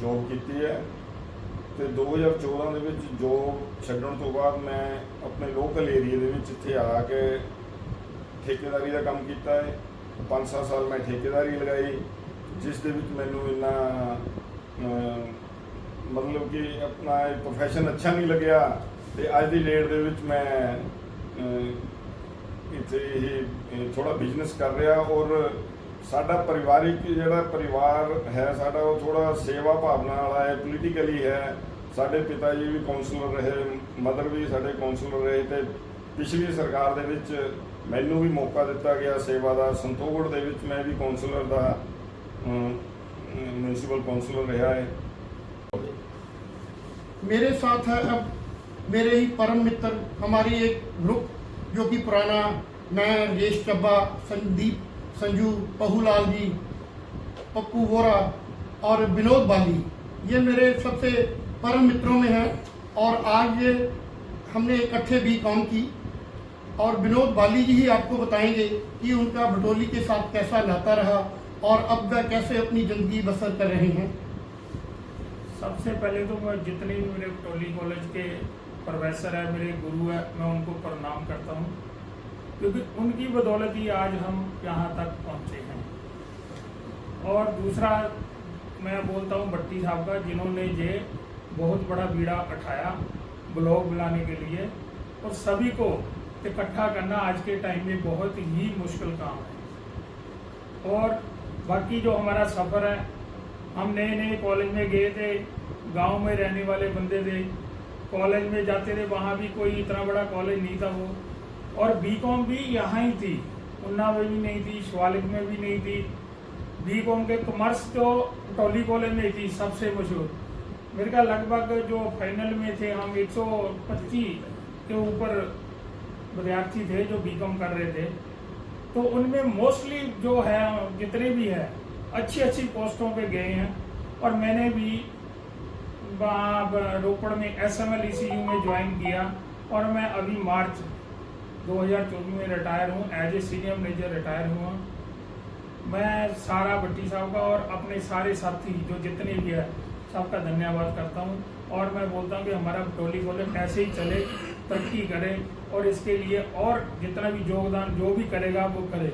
ਜੋਬ ਕੀਤੀ ਹੈ ਤੇ 2014 ਦੇ ਵਿੱਚ ਜੋਬ ਛੱਡਣ ਤੋਂ ਬਾਅਦ ਮੈਂ ਆਪਣੇ ਲੋਕਲ ਏਰੀਆ ਦੇ ਵਿੱਚ ਇੱਥੇ ਆ ਕੇ ਠੇਕੇਦਾਰੀ ਦਾ ਕੰਮ ਕੀਤਾ ਹੈ। 5-7 ਸਾਲ ਮੈਂ ਠੇਕੇਦਾਰੀ ਲਗਾਈ, ਜਿਸ ਦੇ ਵਿੱਚ ਮੈਨੂੰ ਇੰਨਾ ਮਤਲਬ ਕਿ ਆਪਣਾ ਪ੍ਰੋਫੈਸ਼ਨ ਅੱਛਾ ਨਹੀਂ ਲੱਗਿਆ ਤੇ ਅੱਜ ਦੀ ਡੇਟ ਦੇ ਵਿੱਚ ਮੈਂ ਇੱਥੇ ਇਹ ਥੋੜਾ ਬਿਜ਼ਨਸ ਕਰ ਰਿਹਾ। ਔਰ ਸਾਡਾ ਪਰਿਵਾਰਿਕ ਜਿਹੜਾ ਪਰਿਵਾਰ ਹੈ ਸਾਡਾ ਉਹ ਥੋੜਾ ਸੇਵਾ ਭਾਵਨਾ ਵਾਲਾ ਹੈ, ਪੋਲੀਟੀਕਲੀ ਹੈ। ਸਾਡੇ ਪਿਤਾ ਜੀ ਵੀ ਕਾਉਂਸਲਰ ਰਹੇ, ਮਦਰ ਵੀ ਸਾਡੇ ਕਾਉਂਸਲਰ ਰਹੇ ਤੇ ਪਿਛਲੀ ਸਰਕਾਰ ਦੇ ਵਿੱਚ ਮੈਨੂੰ ਵੀ ਮੌਕਾ ਦਿੱਤਾ ਗਿਆ ਸੇਵਾ ਦਾ। ਸੰਤੋਖਗੜ੍ਹ ਦੇ ਵਿੱਚ ਮੈਂ ਵੀ ਕਾਉਂਸਲਰ ਦਾ म्यूनसिपल काउंसलर रहा है। मेरे साथ है अब मेरे ही परम मित्र, हमारी एक ग्रुप जो कि पुराना, मैं रेश चब्बा, संदीप, संजू, पहूलाल जी, पप्पू वोरा और विनोद बाली, ये मेरे सबसे परम मित्रों में हैं। और आज ये हमने इकट्ठे B.Com की और विनोद बाली जी ही आपको बताएंगे कि उनका भटोली के साथ कैसा नाता रहा और अब वह कैसे अपनी ज़िंदगी बसर कर रहे हैं। सबसे पहले तो मैं जितने भी मेरे भटोली कॉलेज के प्रोफेसर है, मेरे गुरु है, मैं उनको प्रणाम करता हूँ, क्योंकि उनकी बदौलत ही आज हम यहाँ तक पहुँचे हैं। और दूसरा मैं बोलता हूँ भट्टी साहब का, जिन्होंने ये बहुत बड़ा बीड़ा उठाया ब्लॉग बुलाने के लिए, और सभी को इकट्ठा करना आज के टाइम में बहुत ही मुश्किल काम है। और बाकी जो हमारा सफ़र है, हम नए नए कॉलेज में गए थे, गांव में रहने वाले बंदे थे, कॉलेज में जाते थे, वहाँ भी कोई इतना बड़ा कॉलेज नहीं था वो। और B.Com भी यहाँ ही थी, उन्नाव में भी नहीं थी, शिवालिक में भी नहीं थी। B.Com के कॉमर्स तो भटोली कॉलेज में थी सबसे मशहूर। मेरे का लगभग जो फाइनल में थे हम 125 के ऊपर विद्यार्थी थे जो B.Com कर रहे थे। तो उनमें मोस्टली जो है जितने भी है अच्छी अच्छी पोस्टों पे गए हैं। और मैंने भी रोपड़ में SML ECU में ज्वाइन किया और मैं अभी मार्च 2024 में रिटायर हूँ, as a senior manager retire हुआ। मैं सारा भट्टी साहब का और अपने सारे साथी जो जितने भी है सबका धन्यवाद करता हूँ। और मैं बोलता हूँ कि हमारा भटोली कॉलेज ऐसे ही चले, तरक्की करे, और इसके लिए और जितना भी योगदान जो भी करेगा वो करे।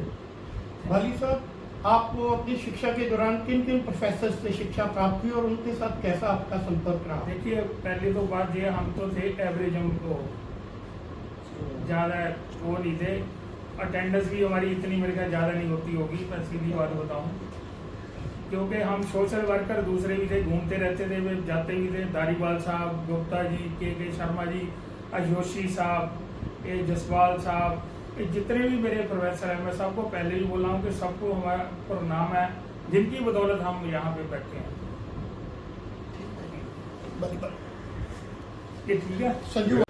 बाली साहब, आपको अपनी शिक्षा के दौरान किन किन प्रोफेसर से शिक्षा प्राप्त हुई और उनके साथ कैसा आपका संपर्क रहा? देखिए, पहले तो बात ये, हम तो थे एवरेज, हमको ज़्यादा वो नहीं थे, अटेंडेंस भी हमारी इतनी मेरे ख्याल ज़्यादा नहीं होती होगी, मैं सीधी बात बताऊँ, क्योंकि हम सोशल वर्कर दूसरे भी थे, घूमते रहते थे, वे जाते भी थे। दारीवाल साहब, गुप्ता जी, के शर्मा जी, जोशी साहब, जसवाल साहब, ये जितने भी मेरे प्रोफेसर हैं, मैं सबको पहले ही बोला हूँ कि सबको हमारा प्रणाम है, जिनकी बदौलत हम यहाँ पे बैठे हैं। ये ठीक है। संजू,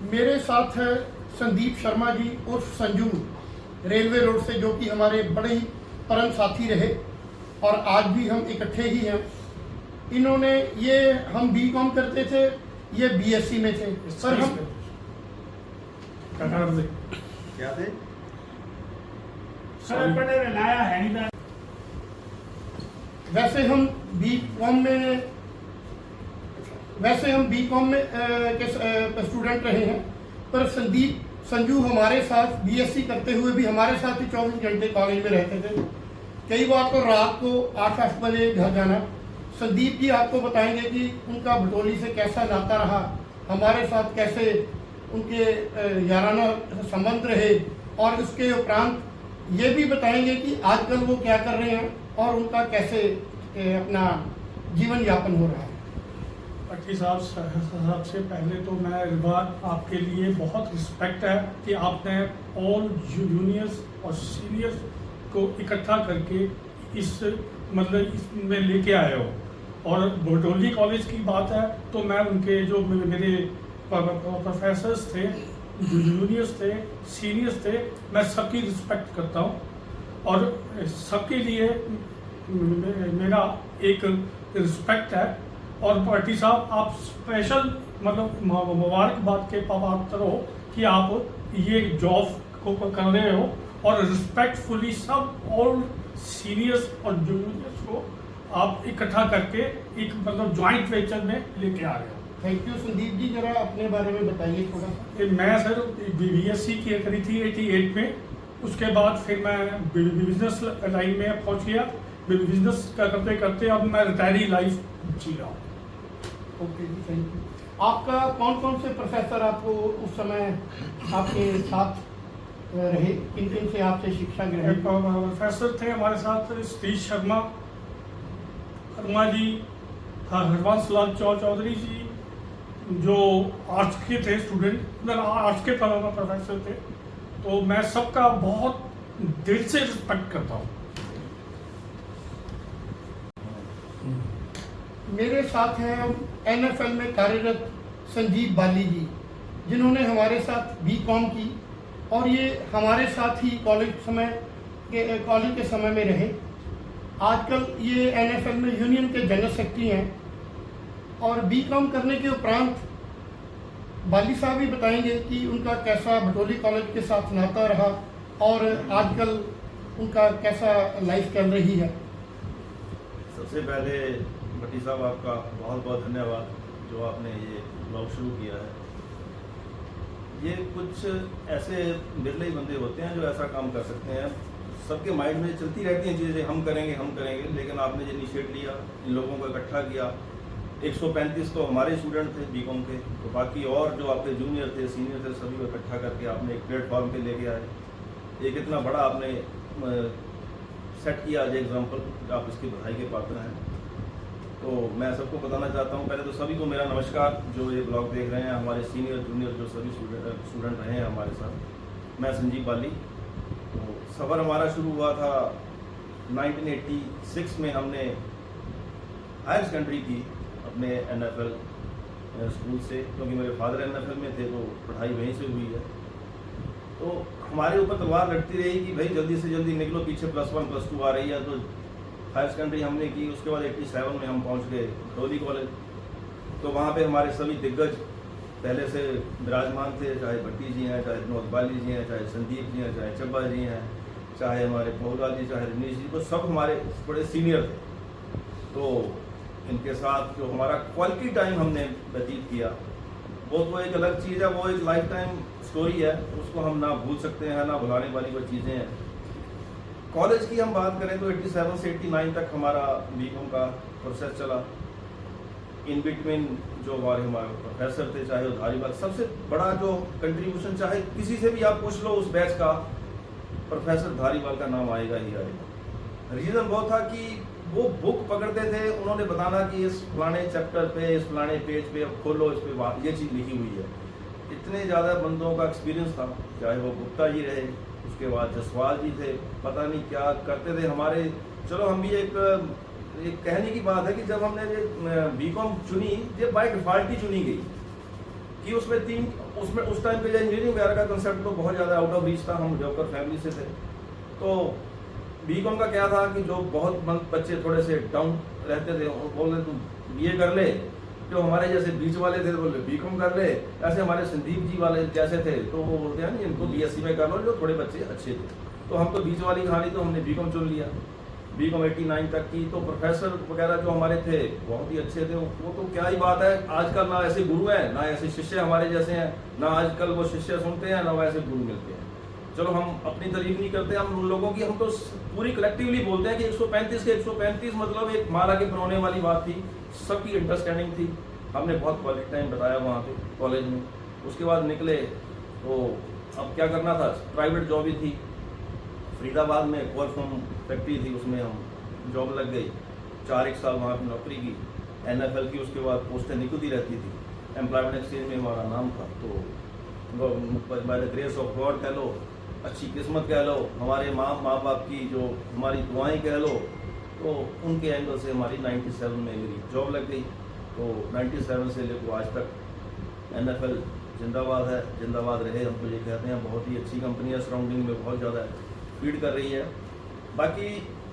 मेरे साथ है संदीप शर्मा जी उर्फ संजू, रेलवे रोड से, जो कि हमारे बड़े ही परम साथी रहे और आज भी हम इकट्ठे ही हैं। इन्होंने, ये हम B.Com करते थे, ये BSc में थे, पर हम क्या थे? लाया है नहीं। वैसे हम B.Com में के स्टूडेंट रहे हैं, पर संजू हमारे साथ BSc करते हुए भी हमारे साथ ही 24 घंटे कॉलेज में रहते थे। कई बार तो रात को 8-8 बजे घर जाना। संदीप जी आपको बताएंगे कि उनका भटोली से कैसा नाता रहा, हमारे साथ कैसे उनके याराना संबंध रहे, और उसके उपरांत ये भी बताएंगे कि आजकल वो क्या कर रहे हैं और उनका कैसे अपना जीवन यापन हो रहा है। भट्टी साहब, सबसे पहले तो मैं इस बार आपके लिए बहुत रिस्पेक्ट है कि आपने ऑल जूनियर्स और सीनियर्स को इकट्ठा करके इस मतलब इसमें लेके आए हो। और भटोली कॉलेज की बात है तो मैं उनके जो मेरे प्रोफेसर्स थे, जूनियर्स थे, सीनियर्स थे, मैं सबकी रिस्पेक्ट करता हूँ और सबके लिए मेरा एक रिस्पेक्ट है। और पार्टी साहब आप स्पेशल मतलब मुबारकबाद के पात्र हो कि आप ये जॉब को कर रहे हो और रिस्पेक्टफुली सब ऑल सीनियर्स और जूनियर्स को आप इकट्ठा करके एक मतलब ज्वाइंट वेंचर में लेके आ रहे हो। Thank you. संदीप जी, जरा अपने बारे में बताइए थोड़ा सा। मैं सर BSc की करी थी 88 में, उसके बाद फिर मैं बिजनेस लाइन में पहुंच गया। बिजनेस करते करते अब मैं रिटायरी लाइफ जी रहा हूँ। Okay ji, thank you. आपका कौन कौन से प्रोफेसर आपको उस समय आपके साथ रहे, किन किन से आपसे शिक्षा ग्रहण? प्रोफेसर थे हमारे साथ सतीश शर्मा जी, हरवंश लाल चौधरी जी, जो आर्ट्स के थे स्टूडेंट, आर्ट्स के प्रोफेसर थे। तो मैं सबका बहुत दिल से रिस्पेक्ट करता हूँ। मेरे साथ हैं NFL में कार्यरत संजीव बाली जी, जिन्होंने हमारे साथ BCom की और ये हमारे साथ ही कॉलेज के समय में रहे। आजकल ये NFL में यूनियन के जनरल सेक्रेटरी हैं और BCom करने के उपरांत बाली साहब भी बताएंगे कि उनका कैसा भटोली कॉलेज के साथ नाता रहा और आजकल उनका कैसा लाइफ चल रही है। सबसे पहले भट्टी साहब आपका बहुत बहुत धन्यवाद जो आपने ये ब्लॉग शुरू किया है। ये कुछ ऐसे बिरले ही बंदे होते हैं जो ऐसा काम कर सकते हैं। सबके माइंड में चलती रहती हैं चीज़ें, हम करेंगे, लेकिन आपने जो इनिशिएट लिया, इन लोगों को इकट्ठा किया। 135 तो हमारे स्टूडेंट थे BCom के, तो बाकी और जो आपके जूनियर थे, सीनियर थे, सभी को इकट्ठा करके आपने एक प्लेटफॉर्म पे लेके आए। एक इतना बड़ा आपने सेट किया आज एग्जाम्पल, आप इसकी बधाई के पात्र हैं। तो मैं सबको बताना चाहता हूँ, पहले तो सभी को मेरा नमस्कार जो ये ब्लॉग देख रहे हैं, हमारे सीनियर जूनियर जो सभी स्टूडेंट रहे हैं हमारे साथ। मैं संजीव बाली। तो सफ़र हमारा शुरू हुआ था 1986 में। हमने हायर सेकेंडरी की अपने NFL स्कूल से, क्योंकि मेरे फादर NFL में थे तो पढ़ाई वहीं से हुई है। तो हमारे ऊपर तलवार लटती रही कि भाई जल्दी से जल्दी निकलो, पीछे +1 +2 आ रही है। तो हायर सेकेंडरी हमने की, उसके बाद 87 में हम पहुंच गए भटोली कॉलेज। तो वहाँ पे हमारे सभी दिग्गज पहले से विराजमान थे, चाहे भट्टी जी हैं, चाहे विनोद बाली जी हैं, चाहे संदीप जी हैं, चाहे चब्बा जी हैं, चाहे हमारे पहुला जी, चाहे रनीश जी, तो सब हमारे बड़े सीनियर थे। तो इनके साथ जो हमारा क्वालिटी टाइम हमने व्यतीत किया वो एक अलग चीज़ है, वो एक लाइफ टाइम स्टोरी है, उसको हम ना भूल सकते हैं, ना भुलाने वाली वो चीज़ें हैं। कॉलेज की हम बात करें तो 87 से 89 तक हमारा BCom का प्रोसेस चला। इन बिटवीन जो हमारे प्रोफेसर थे, चाहे वो धारीवाल, सबसे बड़ा जो कंट्रीब्यूशन चाहे किसी से भी आप पूछ लो उस बैच का, प्रोफेसर धारीवाल का नाम आएगा ही आएगा। रीज़न वो था कि वो बुक पकड़ते थे, उन्होंने बताना कि इस फलाने चैप्टर पे, इस फलाने पेज पे अब खोलो, इस पे ये चीज़ लिखी हुई है। इतने ज़्यादा बंदों का एक्सपीरियंस था, चाहे वो गुप्ता जी रहे, उसके बाद जसवाल जी थे, पता नहीं क्या करते थे हमारे। चलो हम भी एक कहने की बात है कि जब हमने ये BCom चुनी, ये बाय डिफ़ॉल्ट ही चुनी गई कि उसमें उस टाइम पे इंजीनियरिंग वगैरह का कंसेप्ट तो बहुत ज़्यादा आउट ऑफ रीच था, हम जॉब फैमिली से थे। तो BCom का क्या था कि जो बहुत बच्चे थोड़े से डाउन रहते थे, वो बोल रहे तुम BA कर ले, जो हमारे जैसे बीच वाले थे बोले BCom कर ले, ऐसे हमारे संदीप जी वाले जैसे थे तो वो बोलते हैं नहीं इनको BSc में कर लो, जो थोड़े बच्चे अच्छे थे। तो हम तो बीच वाली कहानी, तो हमने BCom चुन लिया। BCom 89 तक की। तो प्रोफेसर वगैरह जो हमारे थे बहुत ही अच्छे थे, वो तो क्या ही बात है। आजकल ना ऐसे गुरु हैं, ना ऐसे शिष्य हमारे जैसे हैं, ना आजकल वो शिष्य सुनते हैं, ना वैसे गुरु मिलते हैं। चलो हम अपनी तारीफ नहीं करते, हम उन लोगों की, हम तो पूरी कलेक्टिवली बोलते हैं कि 135 के 135 मतलब एक माला के परोने वाली बात थी, सबकी अंडरस्टैंडिंग थी। हमने बहुत क्वालिटी टाइम बताया वहाँ पे कॉलेज में। उसके बाद निकले तो अब क्या करना था, प्राइवेट जॉब ही थी। फरीदाबाद में कोर फॉर्म फैक्ट्री थी, उसमें हम जॉब लग गई। 4 साल वहाँ पर नौकरी की, NFL की। उसके बाद पोस्टें निकलती रहती थी, एम्प्लॉयमेंट एक्सचेंज में हमारा नाम था। तो by the grace of God कह लो, अच्छी किस्मत कह लो, हमारे माँ बाप की जो हमारी दुआएं कह लो, तो उनके एंगल से हमारी 97 में मेरी जॉब लग गई। तो 97 से लेकर आज तक NFL जिंदाबाद है, जिंदाबाद रहे, हमको ये कहते हैं। बहुत ही अच्छी कंपनी है, सराउंडिंग में बहुत ज़्यादा फीड कर रही है। बाकी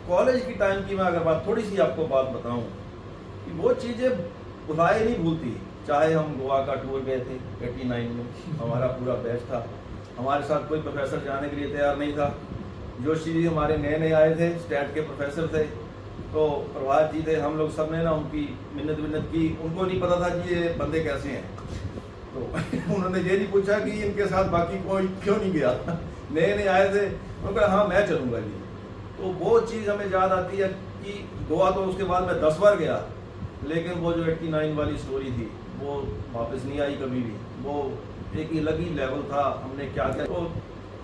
कॉलेज की टाइम की मैं अगर बात थोड़ी सी आपको बात बताऊं कि वो चीज़ें भुलाए नहीं भूलती। चाहे हम गोवा का टूर गए थे 89 में, हमारा पूरा बैच था, हमारे साथ कोई प्रोफेसर जाने के लिए तैयार नहीं था। जोशी जी हमारे नए नए आए थे, स्टैट के प्रोफेसर थे, तो प्रभात जी थे। हम लोग सब ने ना उनकी मिन्नत की। उनको नहीं पता था कि ये बंदे कैसे हैं, तो उन्होंने ये नहीं पूछा कि इनके साथ बाकी कोई क्यों नहीं गया। नए नए आए थे, उन्होंने कहा हाँ मैं चलूँगा जी। तो वो चीज़ हमें याद आती है कि गोवा तो उसके बाद मैं 10 बार गया, लेकिन वो जो 89 वाली स्टोरी थी वो वापस नहीं आई कभी भी। वो एक अलग ही लेवल था, हमने क्या किया। तो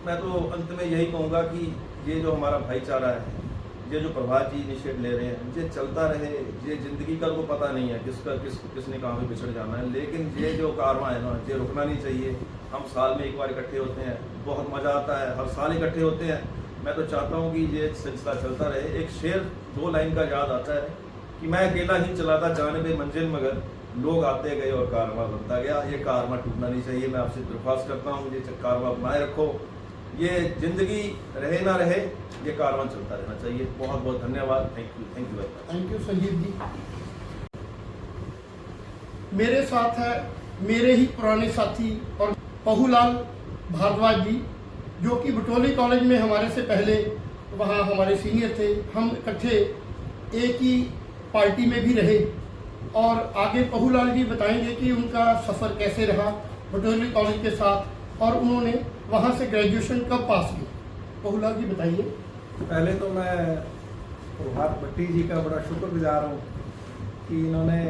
मैं तो अंत में यही कहूँगा कि ये जो हमारा भाईचारा है, ये जो प्रभात जी इनिशिएट ले रहे हैं, ये चलता रहे। ये ज़िंदगी का को पता नहीं है किसने कहाँ पे बिछड़ जाना है, लेकिन ये जो कारवां है ना, ये रुकना नहीं चाहिए। हम साल में एक बार इकट्ठे होते हैं, बहुत मज़ा आता है, हर साल इकट्ठे होते हैं। मैं तो चाहता हूँ कि ये सिलसिला चलता रहे। एक शेर 2 लाइन का याद आता है कि मैं अकेला ही चलाता जानिबे मंजिल, मगर लोग आते गए और कारवां बनता गया। ये कारवां टूटना नहीं चाहिए। मैं आपसे दरख्वास्त करता हूँ, ये कारवां बनाए रखो। ये ज़िंदगी रहे ना रहे, ये कारवां चलता रहना चाहिए। बहुत बहुत धन्यवाद। Thank you very much. Thank you Sanjeev ji. मेरे साथ है मेरे ही पुराने साथी और पहुलाल भारद्वाज जी, जो कि बटोली कॉलेज में हमारे से पहले वहाँ हमारे सीनियर थे। हम इकट्ठे एक ही पार्टी में भी रहे। और आगे पहुलाल जी बताएंगे कि उनका सफ़र कैसे रहा बटोली कॉलेज के साथ, और उन्होंने वहाँ से ग्रेजुएशन कब पास की। पहुलाल जी बताइए। पहले तो मैं प्रभात भट्टी जी का बड़ा शुक्रगुजार हूँ कि इन्होंने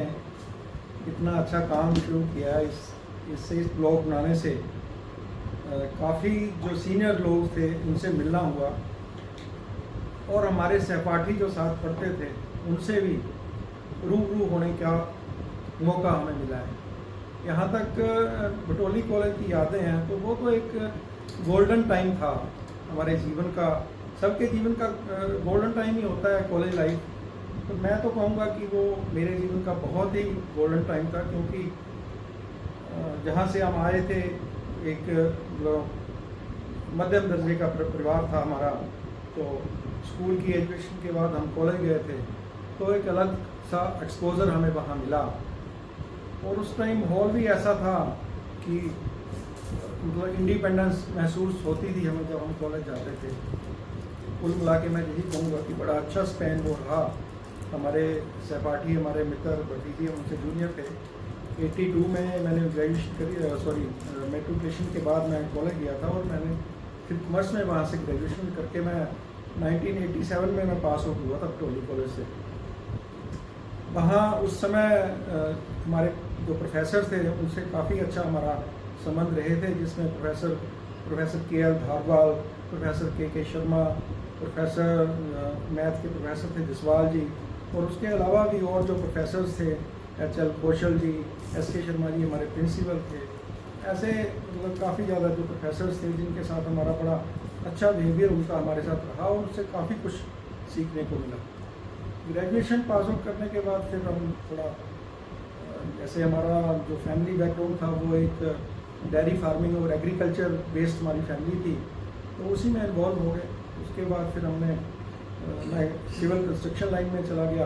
इतना अच्छा काम शुरू किया। इस ब्लॉग बनाने से काफ़ी जो सीनियर लोग थे उनसे मिलना हुआ, और हमारे सहपाठी जो साथ पढ़ते थे उनसे भी रूबरू होने का मौका हमें मिला है। यहाँ तक बटोली कॉलेज की यादें हैं तो वो तो एक गोल्डन टाइम था हमारे जीवन का। सबके जीवन का गोल्डन टाइम ही होता है कॉलेज लाइफ। तो मैं तो कहूँगा कि वो मेरे जीवन का बहुत ही गोल्डन टाइम था, क्योंकि जहाँ से हम आए थे एक मध्यम दर्जे का परिवार था हमारा। तो स्कूल की एजुकेशन के बाद हम कॉलेज गए थे, तो एक अलग सा एक्सपोजर हमें वहाँ मिला। और उस टाइम माहौल भी ऐसा था कि मतलब इंडिपेंडेंस महसूस होती थी हमें जब हम कॉलेज जाते थे। कुल मिला के मैं यही कहूँगा कि बड़ा अच्छा स्पैन वो रहा। हमारे सहपाठी, हमारे मित्र, भतीजे उनसे जूनियर थे। 82 में मैंने ग्रेजुएशन करी, मेट्रिकुलेशन के बाद मैं कॉलेज गया था, और मैंने फिर कॉमर्स में वहाँ से ग्रेजुएशन करके मैं 1987 में मैं पास आउट हुआ था बटोली कॉलेज से। वहाँ उस समय हमारे जो प्रोफेसर थे उनसे काफ़ी अच्छा हमारा संबंध रहे थे, जिसमें प्रोफेसर KL धारवाल, प्रोफेसर के शर्मा, प्रोफेसर मैथ के प्रोफेसर थे जसवाल जी, और उसके अलावा भी और जो प्रोफेसर्स थे HL कौशल जी, SK शर्मा जी हमारे प्रिंसिपल थे। ऐसे मतलब काफ़ी ज़्यादा जो प्रोफेसर्स थे जिनके साथ हमारा बड़ा अच्छा बिहेवियर उनका हमारे साथ रहा, और उससे काफ़ी कुछ सीखने को मिला। ग्रेजुएशन पास आउट करने के बाद फिर हम थोड़ा जैसे हमारा जो फैमिली बैकग्राउंड था वो एक डेयरी फार्मिंग और एग्रीकल्चर बेस्ड हमारी फैमिली थी, तो उसी में इन्वॉल्व हो गए। उसके बाद फिर मैं सिविल कंस्ट्रक्शन लाइन में चला गया।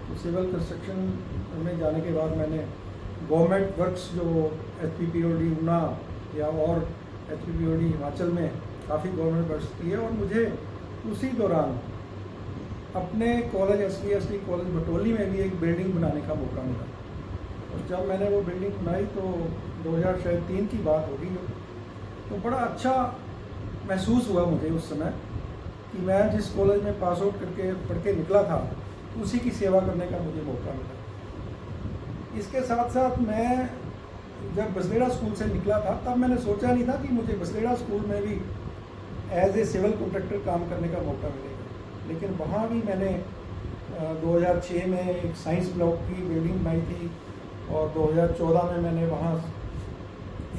तो सिविल कंस्ट्रक्शन में जाने के बाद मैंने गवर्नमेंट वर्क्स जो HPPOD ऊना या और HPPOD हिमाचल में काफ़ी गवर्नमेंट वर्क्स किए, और मुझे उसी दौरान अपने कॉलेज SPSD कॉलेज बटोली में भी एक बिल्डिंग बनाने का मौका मिला। और जब मैंने वो बिल्डिंग बनाई तो 2003 की बात होगी, तो बड़ा अच्छा महसूस हुआ मुझे उस समय कि मैं जिस कॉलेज में पास आउट करके पढ़ के निकला था उसी की सेवा करने का मुझे मौका मिला। इसके साथ साथ मैं जब बसलेड़ा स्कूल से निकला था तब मैंने सोचा नहीं था कि मुझे बसलेड़ा स्कूल में भी एज ए सिविल कॉन्ट्रैक्टर काम करने का मौका मिलेगा, लेकिन वहाँ भी मैंने 2006 में एक साइंस ब्लॉक की बिल्डिंग बनाई थी, और 2014 में मैंने वहाँ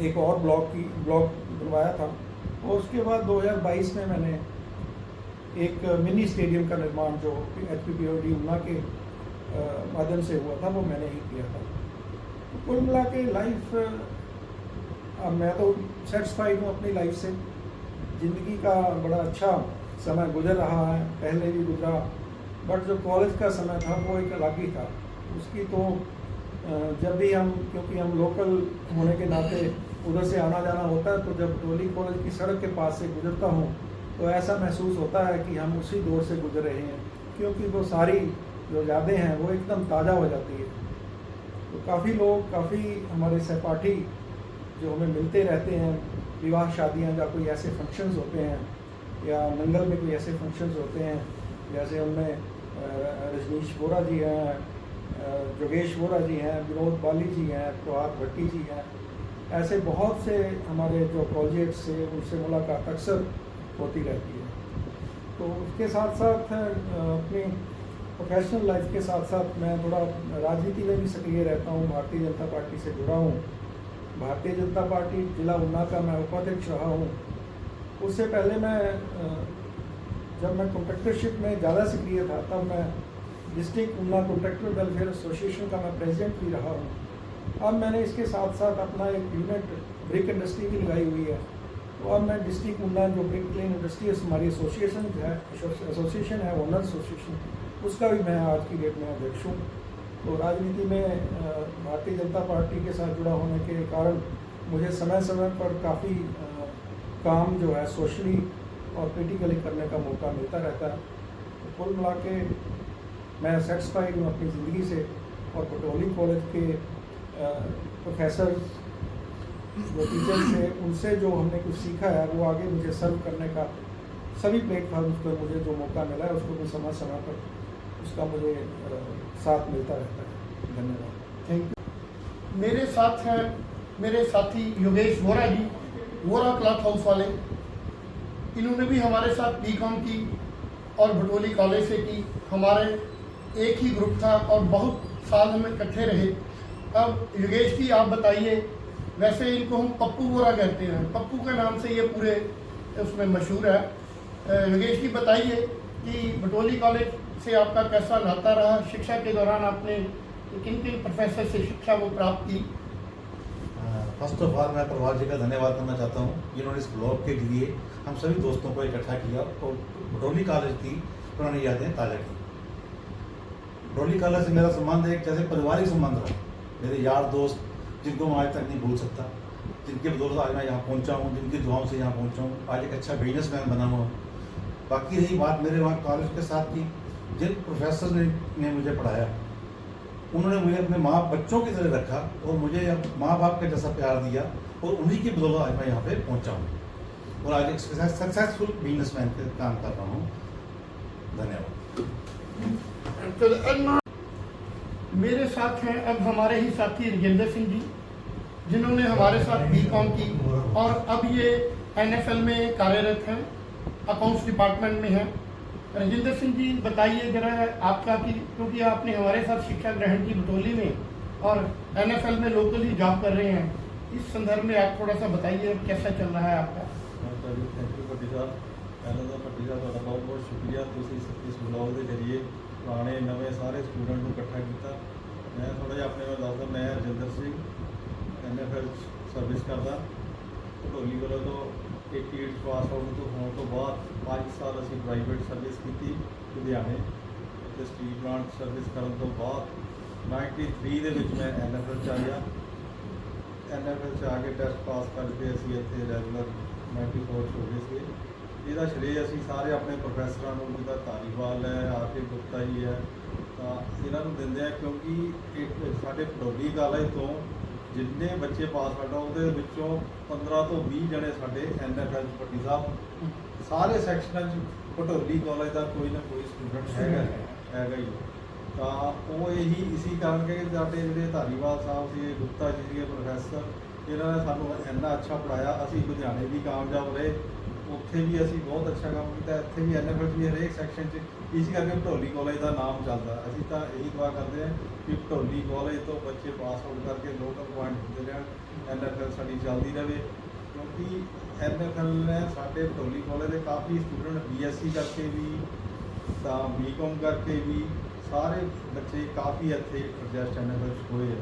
एक और ब्लॉक बनवाया था, और उसके बाद 2022 में मैंने एक मिनी स्टेडियम का निर्माण जो HPPOD ऊना के माध्यम से हुआ था वो मैंने ही किया था। तो कुल मिला के लाइफ अब मैं तो सेटिस्फाइड हूँ अपनी लाइफ से। ज़िंदगी का बड़ा अच्छा समय गुजर रहा है, पहले भी गुजरा, बट जो कॉलेज का समय था वो एक अलग ही था। उसकी तो जब भी हम, क्योंकि हम लोकल होने के नाते उधर से आना जाना होता है, तो जब भटोली कॉलेज की सड़क के पास से गुजरता हूँ तो ऐसा महसूस होता है कि हम उसी दौर से गुजर रहे हैं, क्योंकि वो सारी जो यादें हैं वो एकदम ताज़ा हो जाती है। तो काफ़ी लोग, काफ़ी हमारे सहपाठी जो हमें मिलते रहते हैं, विवाह शादियाँ या कोई ऐसे फंक्शंस होते हैं, या नंगल में कोई ऐसे फंक्शंस होते हैं, जैसे उनमें रजनीश बोरा जी हैं, जोगेश बोरा जी हैं, विनोद बाली जी हैं, प्रभात भट्टी जी हैं, ऐसे बहुत से हमारे जो प्रोजेक्ट से उनसे मुलाकात अक्सर होती रहती है। तो उसके साथ साथ अपनी प्रोफेशनल लाइफ के साथ साथ मैं थोड़ा राजनीति में भी सक्रिय रहता हूँ। भारतीय जनता पार्टी से जुड़ा हूँ। भारतीय जनता पार्टी जिला ऊना का मैं उपाध्यक्ष रहा हूँ। उससे पहले जब मैं कॉन्ट्रैक्टरशिप में ज़्यादा सक्रिय था, तब मैं district Una contractor welfare association का मैं प्रेसिडेंट भी रहा हूँ। अब मैंने इसके साथ साथ अपना एक यूनिट ब्रिक इंडस्ट्री भी लगाई हुई है। तो अब मैं डिस्ट्रिक्ट ऊना जो ब्रिक क्लीन इंडस्ट्रीज हमारी एसोसिएशन है ओनर एसोसिएशन, उसका भी मैं आज की डेट में अध्यक्ष हूँ। तो राजनीति में भारतीय जनता पार्टी के साथ जुड़ा होने के कारण मुझे समय समय पर काफ़ी काम जो है सोशली और पोलिटिकली करने का मौका मिलता रहता है। तो कुल मिला के मैं सेटिस्फाइड हूँ अपनी ज़िंदगी से, और भटोली कॉलेज के प्रोफेसर जो टीचर्स थे उनसे जो हमने कुछ सीखा है वो आगे मुझे सर्व करने का सभी प्लेटफॉर्म पर मुझे जो मौका मिला है उसको मैं समय समय पर उसका मुझे साथ मिलता रहता है। धन्यवाद। Thank you. मेरे साथ हैं मेरे साथी योगेश वोरा जी, वोरा क्लॉथ हाउस वाले। इन्होंने भी हमारे साथ बीकॉम की और भटोली कॉलेज से की। हमारे एक ही ग्रुप था और बहुत साल हम इकट्ठे रहे। अब योगेश जी आप बताइए, वैसे इनको हम पप्पू वोरा कहते हैं, पप्पू के नाम से ये पूरे उसमें मशहूर है। योगेश जी बताइए कि भटोली कॉलेज से आपका कैसा नाता रहा, शिक्षा के दौरान आपने किन किन प्रोफेसर से शिक्षा वो प्राप्त की? फर्स्ट ऑफ ऑल मैं प्रभात जी का धन्यवाद करना चाहता हूँ, जिन्होंने इस ब्लॉग के लिए हम सभी दोस्तों को इकट्ठा किया और भटोली कॉलेज की पुरानी यादें ताज़ा की। भटोली कॉलेज से मेरा संबंध एक जैसे पारिवारिक संबंध रहा। मेरे यार दोस्त जिनको मैं आज तक नहीं भूल सकता, जिनके बदौलत आज मैं यहाँ पहुँचा हूँ, जिनकी दुआओं से यहाँ पहुँचा हूँ, आज एक अच्छा बिजनेसमैन बना हुआ। बाकी रही बात मेरे वहाँ कॉलेज के साथ की, जिन प्रोफेसर ने मुझे पढ़ाया उन्होंने मुझे अपने माँ बच्चों की तरह रखा और मुझे माँ बाप के जैसा प्यार दिया, और उन्हीं की बदौलत आज मैं यहाँ पे पहुँचा हूँ और आज एक सक्सेसफुल बिजनेसमैन के काम कर रहा हूँ। धन्यवाद। मेरे साथ हैं अब हमारे ही साथी राजेंद्र सिंह जी, जिन्होंने हमारे साथ बीकॉम की और अब ये NFL में कार्यरत हैं, अकाउंट्स डिपार्टमेंट में हैं। राजेंद्र सिंह जी बताइए जरा आपका कि क्योंकि आपने हमारे साथ शिक्षा ग्रहण की भटोली में और NFL में लोकल ही जॉब कर रहे हैं, इस संदर्भ में आप थोड़ा सा बताइए कैसा चल रहा है आपका? थैंक यू भट्टी साहब। पहले तो भट्टी साहब ਤੁਹਾਡਾ बहुत बहुत शुक्रिया, तुम इस ब्लॉग के जरिए पुराने नवे सारे स्टूडेंट को इकट्ठा किया। मैं थोड़ा जिहा अपने बारे दसदा, मैं राजेंद्र सिंह NFL सर्विस करदा भटोली वालों तो 88 पास आउट तो होने तो बाद 5 साल असी प्राइवेट सर्विस की लुधियाने ते स्ट्रीट प्लांट सर्विस करने तो बाद 93 ਦੇ ਵਿੱਚ मैं NFL च आ गया। NFL च आके टेस्ट पास करके असी इत्थे रैगूलर 94 हो गए थे। ਇਹਦਾ श्रेय ਅਸੀਂ ਸਾਰੇ ਆਪਣੇ ਪ੍ਰੋਫੈਸਰਾਂ ਨੂੰ, ਜਿੱਦਾਂ ਧਾਰੀਵਾਲ ਹੈ, ਆਰਕੇ ਗੁਪਤਾ ਜੀ ਹੈ, ਤਾਂ ਇਹਨਾਂ ਨੂੰ ਦਿੰਦੇ ਆ, ਕਿਉਂਕਿ ਸਾਡੇ ਭਟੋਲੀ ਕਾਲਜ ਤੋਂ ਜਿੰਨੇ ਬੱਚੇ ਪਾਸ ਹੋਏ ਉਹਦੇ ਵਿੱਚੋਂ 15 ਤੋਂ 20 ਜਣੇ ਸਾਡੇ NFL ਭੱਟੀ ਸਾਹਿਬ ਸਾਰੇ ਸੈਕਸ਼ਨਾਂ 'ਚ ਭਟੋਲੀ ਕਾਲਜ ਦਾ ਕੋਈ ਨਾ ਕੋਈ ਸਟੂਡੈਂਟ ਹੈਗਾ ਹੀ। ਤਾਂ ਉਹ ਇਹੀ ਇਸੀ ਕਾਰਨ ਕਿ ਸਾਡੇ ਜਿਹੜੇ ਧਾਰੀਵਾਲ ਸਾਹਿਬ ਸੀ, ਗੁਪਤਾ ਜੀ ਸੀਗੇ ਪ੍ਰੋਫੈਸਰ, ਇਹਨਾਂ ਨੇ ਸਾਨੂੰ ਇੰਨਾ ਅੱਛਾ ਪੜ੍ਹਾਇਆ। ਅਸੀਂ ਲੁਧਿਆਣੇ ਵੀ ਕਾਮਯਾਬ ਰਹੇ, ਉੱਥੇ ਵੀ ਅਸੀਂ ਬਹੁਤ ਅੱਛਾ ਕੰਮ ਕੀਤਾ, ਇੱਥੇ ਵੀ NFL ਵੀ ਹਰੇਕ ਸੈਕਸ਼ਨ 'ਚ। ਇਸ ਕਰਕੇ ਭਟੋਲੀ ਕਾਲਜ ਦਾ ਨਾਮ ਚੱਲਦਾ। ਅਸੀਂ ਤਾਂ ਇਹੀ ਦੁਆ ਕਰਦੇ ਹਾਂ ਕਿ ਭਟੋਲੀ ਕਾਲਜ ਤੋਂ ਬੱਚੇ ਪਾਸ ਆਊਟ ਕਰਕੇ ਲੋਕਲ ਪੁਆਇੰਟ ਹੁੰਦੇ ਰਹਿਣ, NFL ਸਾਡੀ ਚੱਲਦੀ ਰਹੇ। ਕਿਉਂਕਿ NFL ਨੇ ਸਾਡੇ ਭਟੋਲੀ ਕਾਲਜ ਦੇ ਕਾਫੀ ਸਟੂਡੈਂਟ BSc ਕਰਕੇ ਵੀ ਤਾਂ BCom ਕਰਕੇ ਵੀ ਸਾਰੇ ਬੱਚੇ ਕਾਫੀ ਇੱਥੇ ਐਡਜਸਟ NFL 'ਚ ਹੋਏ ਆ।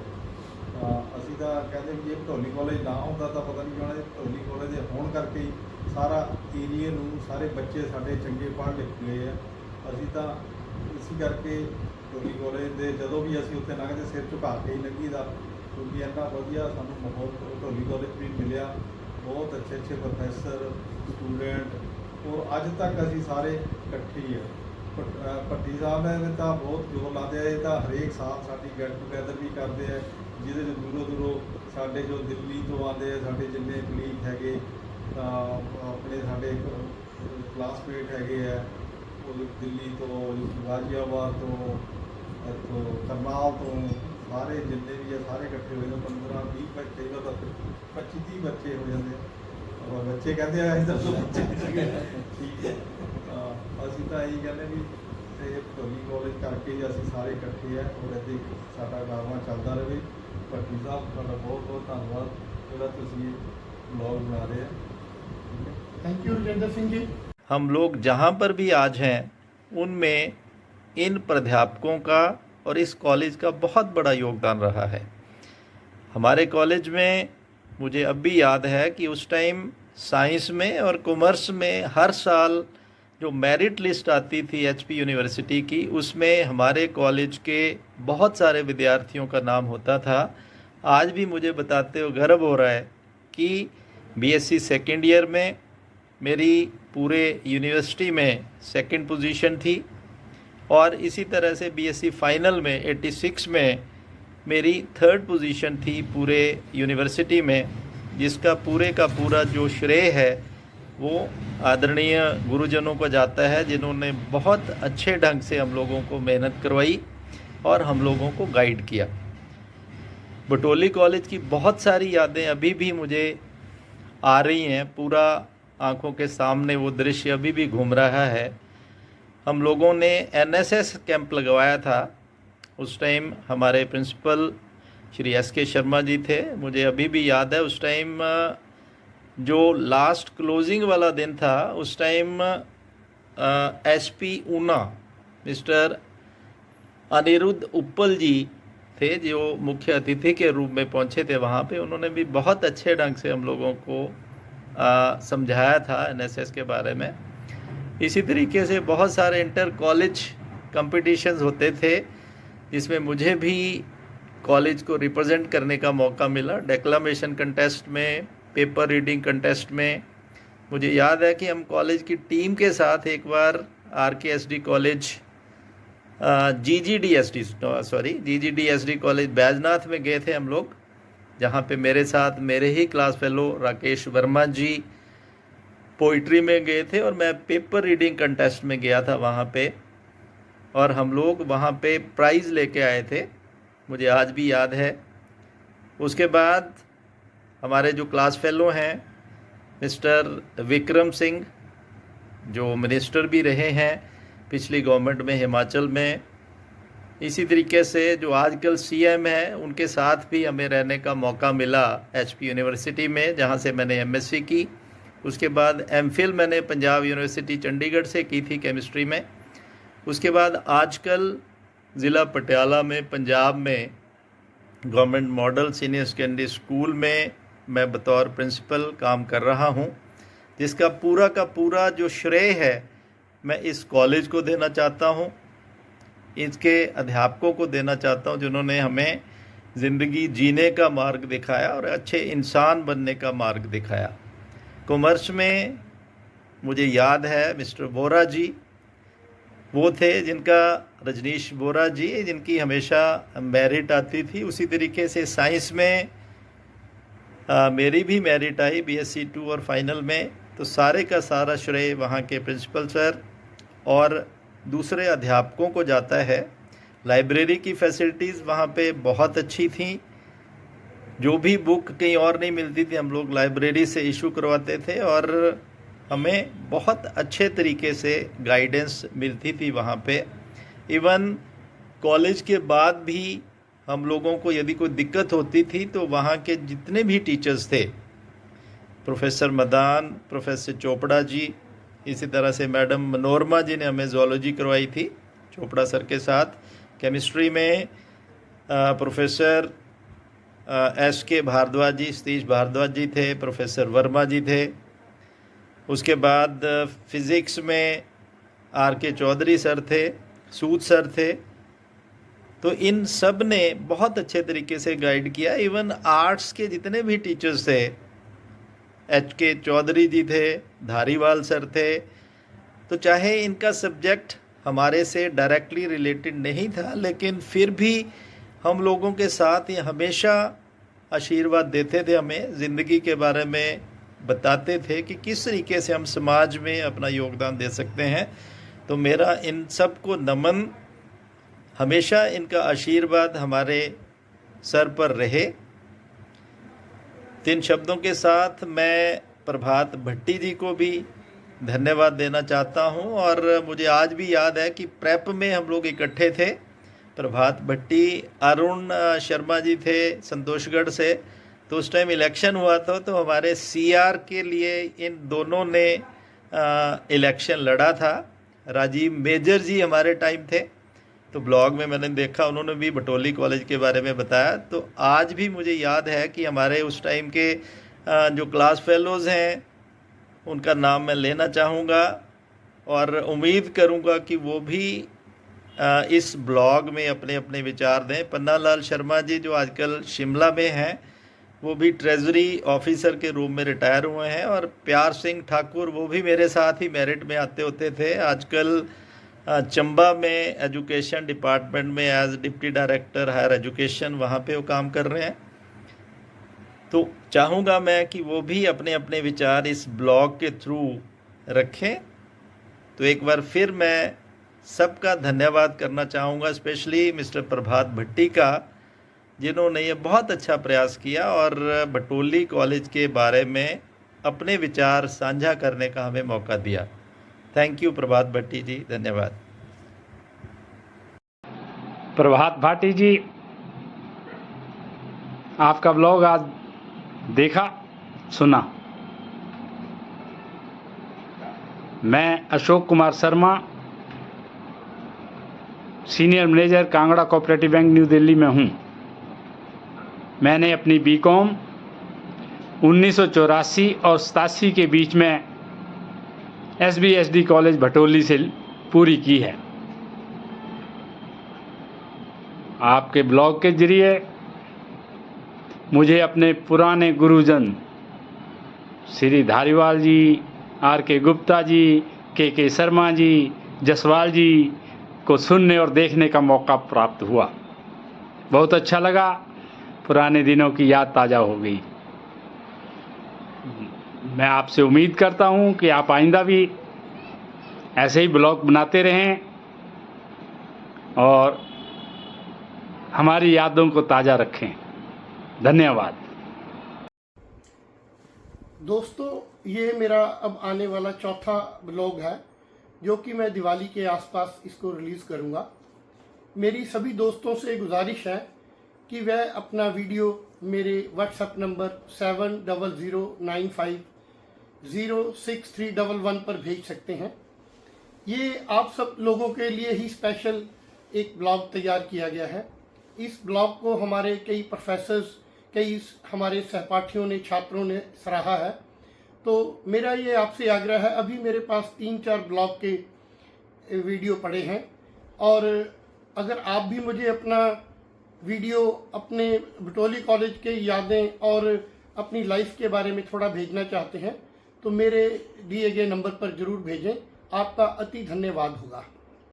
ਤਾਂ ਅਸੀਂ ਤਾਂ ਕਹਿੰਦੇ ਵੀ ਜੇ ਭਟੋਲੀ ਕਾਲਜ ਨਾ ਹੁੰਦਾ ਤਾਂ ਪਤਾ ਨਹੀਂ ਹੋਣਾ। ਭਟੋਲੀ ਕਾਲਜ ਦੇ ਹੋਣ ਕਰਕੇ ਹੀ ਸਾਰਾ ਏਰੀਏ ਨੂੰ ਸਾਰੇ ਬੱਚੇ ਸਾਡੇ ਚੰਗੇ ਪੜ੍ਹ ਲਿਖ ਗਏ ਆ। ਅਸੀਂ ਤਾਂ ਇਸੇ ਕਰਕੇ ਭਟੋਲੀ ਕਾਲਜ ਦੇ ਜਦੋਂ ਵੀ ਅਸੀਂ ਉੱਥੇ ਲੰਘਦੇ ਸਿਰ ਝੁਕਾ ਕੇ ਹੀ ਲੰਘੀਦਾ, ਕਿਉਂਕਿ ਇੰਨਾ ਵਧੀਆ ਸਾਨੂੰ ਮਾਹੌਲ ਭਟੋਲੀ ਕਾਲਜ ਵੀ ਮਿਲਿਆ। ਬਹੁਤ ਅੱਛੇ ਪ੍ਰੋਫੈਸਰ, ਸਟੂਡੈਂਟ ਔਰ ਅੱਜ ਤੱਕ ਅਸੀਂ ਸਾਰੇ ਇਕੱਠੇ ਹੀ ਆ। ਭੱਟੀ ਸਾਹਿਬ ਨੇ ਤਾਂ ਬਹੁਤ ਜ਼ੋਰ ਲਾਉਂਦੇ ਆ। ਇਹ ਤਾਂ ਹਰੇਕ ਸਾਲ ਸਾਡੀ ਗੈਟ ਟੂਗੈਦਰ ਵੀ ਕਰਦੇ ਆ, ਜਿਹਦੇ 'ਚ ਦੂਰੋਂ ਸਾਡੇ ਜੋ ਦਿੱਲੀ ਤੋਂ ਆਉਂਦੇ ਆ, ਸਾਡੇ ਜਿੰਨੇ ਕਲੀਗ ਹੈਗੇ ਤਾਂ ਆਪਣੇ ਸਾਡੇ ਕਲਾਸਮੇਟ ਹੈਗੇ ਆ, ਉਹ ਦਿੱਲੀ ਤੋਂ, ਗਾਜ਼ੀਆਬਾਦ ਤੋਂ, ਇੱਥੋਂ ਕਰਨਾਲ ਤੋਂ, ਸਾਰੇ ਜਿੰਨੇ ਵੀ ਆ ਸਾਰੇ ਇਕੱਠੇ ਹੋਏ ਨੇ। 15-20 ਬੱਚੇ, ਕਈ ਵਾਰ 25-30 ਬੱਚੇ ਹੋ ਜਾਂਦੇ ਆ। ਔਰ ਬੱਚੇ ਕਹਿੰਦੇ ਆ ਇੱਧਰ ਤੋਂ ਬੱਚੇ ਠੀਕ ਹੈ। ਅਸੀਂ ਤਾਂ ਇਹੀ ਕਹਿੰਦੇ ਵੀ ਇਹ ਭਟੋਲੀ ਕਾਲਜ ਕਰਕੇ ਹੀ ਅਸੀਂ ਸਾਰੇ ਇਕੱਠੇ ਆ ਔਰ ਇੱਥੇ ਸਾਡਾ ਕਾਰਵਾ ਚੱਲਦਾ ਰਹੇ। ਭੱਟੀ ਸਾਹਿਬ ਤੁਹਾਡਾ ਬਹੁਤ ਬਹੁਤ ਧੰਨਵਾਦ ਜਿਹੜਾ ਤੁਸੀਂ ब्लॉग बना रहे हैं। Thank you Rajendra Singh ji. हम लोग जहाँ पर भी आज हैं उनमें इन प्राध्यापकों का और इस कॉलेज का बहुत बड़ा योगदान रहा है। हमारे कॉलेज में मुझे अब भी याद है कि उस टाइम साइंस में और कॉमर्स में हर साल जो मेरिट लिस्ट आती थी HP यूनिवर्सिटी की, उसमें हमारे कॉलेज के बहुत सारे विद्यार्थियों का नाम होता था। आज भी मुझे बताते हुए गर्व हो रहा है कि BSc सेकेंड ईयर में मेरी पूरे यूनिवर्सिटी में सेकंड पोजीशन थी और इसी तरह से BSc फाइनल में 86 में मेरी थर्ड पोजीशन थी पूरे यूनिवर्सिटी में, जिसका पूरे का पूरा जो श्रेय है वो आदरणीय गुरुजनों को जाता है, जिन्होंने बहुत अच्छे ढंग से हम लोगों को मेहनत करवाई और हम लोगों को गाइड किया। भटोली कॉलेज की बहुत सारी यादें अभी भी मुझे आ रही हैं। पूरा आंखों के सामने वो दृश्य अभी भी घूम रहा है। हम लोगों ने NSS कैंप लगवाया था। उस टाइम हमारे प्रिंसिपल श्री SK शर्मा जी थे। मुझे अभी भी याद है उस टाइम जो लास्ट क्लोजिंग वाला दिन था, उस time SP Una mister Aniruddh Uppal ji थे जो मुख्य अतिथि के रूप में पहुंचे थे वहाँ पे। उन्होंने भी बहुत अच्छे ढंग से हम लोगों को समझाया था NSS के बारे में। इसी तरीके से बहुत सारे इंटर कॉलेज कंपटीशंस होते थे जिसमें मुझे भी कॉलेज को रिप्रेजेंट करने का मौका मिला। डेक्लामेशन कंटेस्ट में, पेपर रीडिंग कंटेस्ट में। मुझे याद है कि हम कॉलेज की टीम के साथ एक बार RKSD college GGDSD college Baijnath में गए थे हम लोग, जहाँ पे मेरे साथ मेरे ही क्लास फेलो राकेश वर्मा जी पोइट्री में गए थे और मैं पेपर रीडिंग कंटेस्ट में गया था वहाँ पे, और हम लोग वहाँ पे प्राइज़ लेके आए थे, मुझे आज भी याद है। उसके बाद हमारे जो क्लास फेलो हैं मिस्टर विक्रम सिंह, जो मिनिस्टर भी रहे हैं पिछली गवर्नमेंट में हिमाचल में, इसी तरीके से जो आजकल CM हैं उनके साथ भी हमें रहने का मौका मिला HP यूनिवर्सिटी में, जहाँ से मैंने MSc की। उसके बाद MPhil मैंने पंजाब यूनिवर्सिटी चंडीगढ़ से की थी केमिस्ट्री में। उसके बाद आजकल ज़िला पटियाला में पंजाब में government model senior secondary school में मैं बतौर प्रिंसिपल काम कर रहा हूँ, जिसका पूरा का पूरा जो श्रेय है मैं इस कॉलेज को देना चाहता हूँ, इसके अध्यापकों को देना चाहता हूँ जिन्होंने हमें ज़िंदगी जीने का मार्ग दिखाया और अच्छे इंसान बनने का मार्ग दिखाया। कॉमर्स में मुझे याद है मिस्टर बोरा जी वो थे जिनका, रजनीश बोरा जी, जिनकी हमेशा मेरिट आती थी। उसी तरीके से साइंस में मेरी भी मेरिट आई BSc 2 और फाइनल में। तो सारे का सारा श्रेय वहाँ के प्रिंसिपल सर और दूसरे अध्यापकों को जाता है। लाइब्रेरी की फैसिलिटीज़ वहाँ पे बहुत अच्छी थी। जो भी बुक कहीं और नहीं मिलती थी हम लोग लाइब्रेरी से इशू करवाते थे और हमें बहुत अच्छे तरीके से गाइडेंस मिलती थी वहाँ पे। इवन कॉलेज के बाद भी हम लोगों को यदि कोई दिक्कत होती थी तो वहाँ के जितने भी टीचर्स थे, प्रोफेसर मदान, प्रोफेसर चोपड़ा जी, इसी तरह से मैडम मनोरमा जी ने हमें ज़ूलॉजी करवाई थी चोपड़ा सर के साथ। केमिस्ट्री में प्रोफेसर SK भारद्वाज जी, सतीश भारद्वाज जी थे, प्रोफेसर वर्मा जी थे। उसके बाद फ़िज़िक्स में RK चौधरी सर थे, सूद सर थे। तो इन सब ने बहुत अच्छे तरीके से गाइड किया। इवन आर्ट्स के जितने भी टीचर्स थे, HK चौधरी जी थे, धारीवाल सर थे, तो चाहे इनका सब्जेक्ट हमारे से डायरेक्टली रिलेटेड नहीं था, लेकिन फिर भी हम लोगों के साथ ये हमेशा आशीर्वाद देते थे, हमें ज़िंदगी के बारे में बताते थे कि किस तरीके से हम समाज में अपना योगदान दे सकते हैं। तो मेरा इन सब को नमन, हमेशा इनका आशीर्वाद हमारे सर पर रहे। 3 शब्दों के साथ मैं प्रभात भट्टी जी को भी धन्यवाद देना चाहता हूं। और मुझे आज भी याद है कि प्रेप में हम लोग इकट्ठे थे, प्रभात भट्टी, अरुण शर्मा जी थे संतोषगढ़ से। तो उस टाइम इलेक्शन हुआ था, तो हमारे CR के लिए इन दोनों ने इलेक्शन लड़ा था। राजीव मेजर जी हमारे टाइम थे, तो ब्लॉग में मैंने देखा, उन्होंने भी भटोली कॉलेज के बारे में बताया। तो आज भी मुझे याद है कि हमारे उस टाइम के जो क्लास फेलोज़ हैं उनका नाम मैं लेना चाहूँगा और उम्मीद करूँगा कि वो भी इस ब्लॉग में अपने अपने विचार दें। पन्नालाल शर्मा जी जो आजकल शिमला में हैं, वो भी ट्रेजरी ऑफिसर के रूप में रिटायर हुए हैं। और प्यार सिंह ठाकुर, वो भी मेरे साथ ही मेरिट में आते होते थे, आजकल चंबा में एजुकेशन डिपार्टमेंट में as deputy director higher education वहाँ पे वो काम कर रहे हैं। तो चाहूँगा मैं कि वो भी अपने अपने विचार इस ब्लॉग के थ्रू रखें। तो एक बार फिर मैं सबका धन्यवाद करना चाहूँगा, स्पेशली मिस्टर प्रभात भट्टी का, जिन्होंने ये बहुत अच्छा प्रयास किया और भटोली कॉलेज के बारे में अपने विचार साझा करने का हमें मौका दिया। थैंक यू प्रभात भट्टी जी, धन्यवाद। प्रभात भाटी जी, आपका ब्लॉग आज देखा सुना। मैं Ashok Kumar Sharma, senior manager Kangra cooperative bank new Delhi में हूँ। मैंने अपनी BCom 1984 और 87 के बीच में SBSD कॉलेज भटोली से पूरी की है। आपके ब्लॉग के जरिए मुझे अपने पुराने गुरुजन श्री धारीवाल जी, RK गुप्ता जी, KK शर्मा जी, जसवाल जी को सुनने और देखने का मौका प्राप्त हुआ। बहुत अच्छा लगा, पुराने दिनों की याद ताज़ा हो गई। मैं आपसे उम्मीद करता हूं कि आप आइंदा भी ऐसे ही ब्लॉग बनाते रहें और हमारी यादों को ताज़ा रखें। धन्यवाद। दोस्तों, ये मेरा अब आने वाला चौथा ब्लॉग है, जो कि मैं दिवाली के आसपास इसको रिलीज़ करूँगा। मेरी सभी दोस्तों से गुजारिश है कि वह अपना वीडियो मेरे व्हाट्सएप नंबर 7095063111 पर भेज सकते हैं। ये आप सब लोगों के लिए ही स्पेशल एक ब्लॉग तैयार किया गया है। इस ब्लॉग को हमारे कई प्रोफेसर्स, कई हमारे सहपाठियों ने, छात्रों ने सराहा है। तो मेरा ये आपसे आग्रह है, अभी मेरे पास 3-4 ब्लॉग के वीडियो पड़े हैं, और अगर आप भी मुझे अपना वीडियो अपने भटोली कॉलेज के यादें और अपनी लाइफ के बारे में थोड़ा भेजना चाहते हैं, तो मेरे दिए गए नंबर पर ज़रूर भेजें। आपका अति धन्यवाद होगा।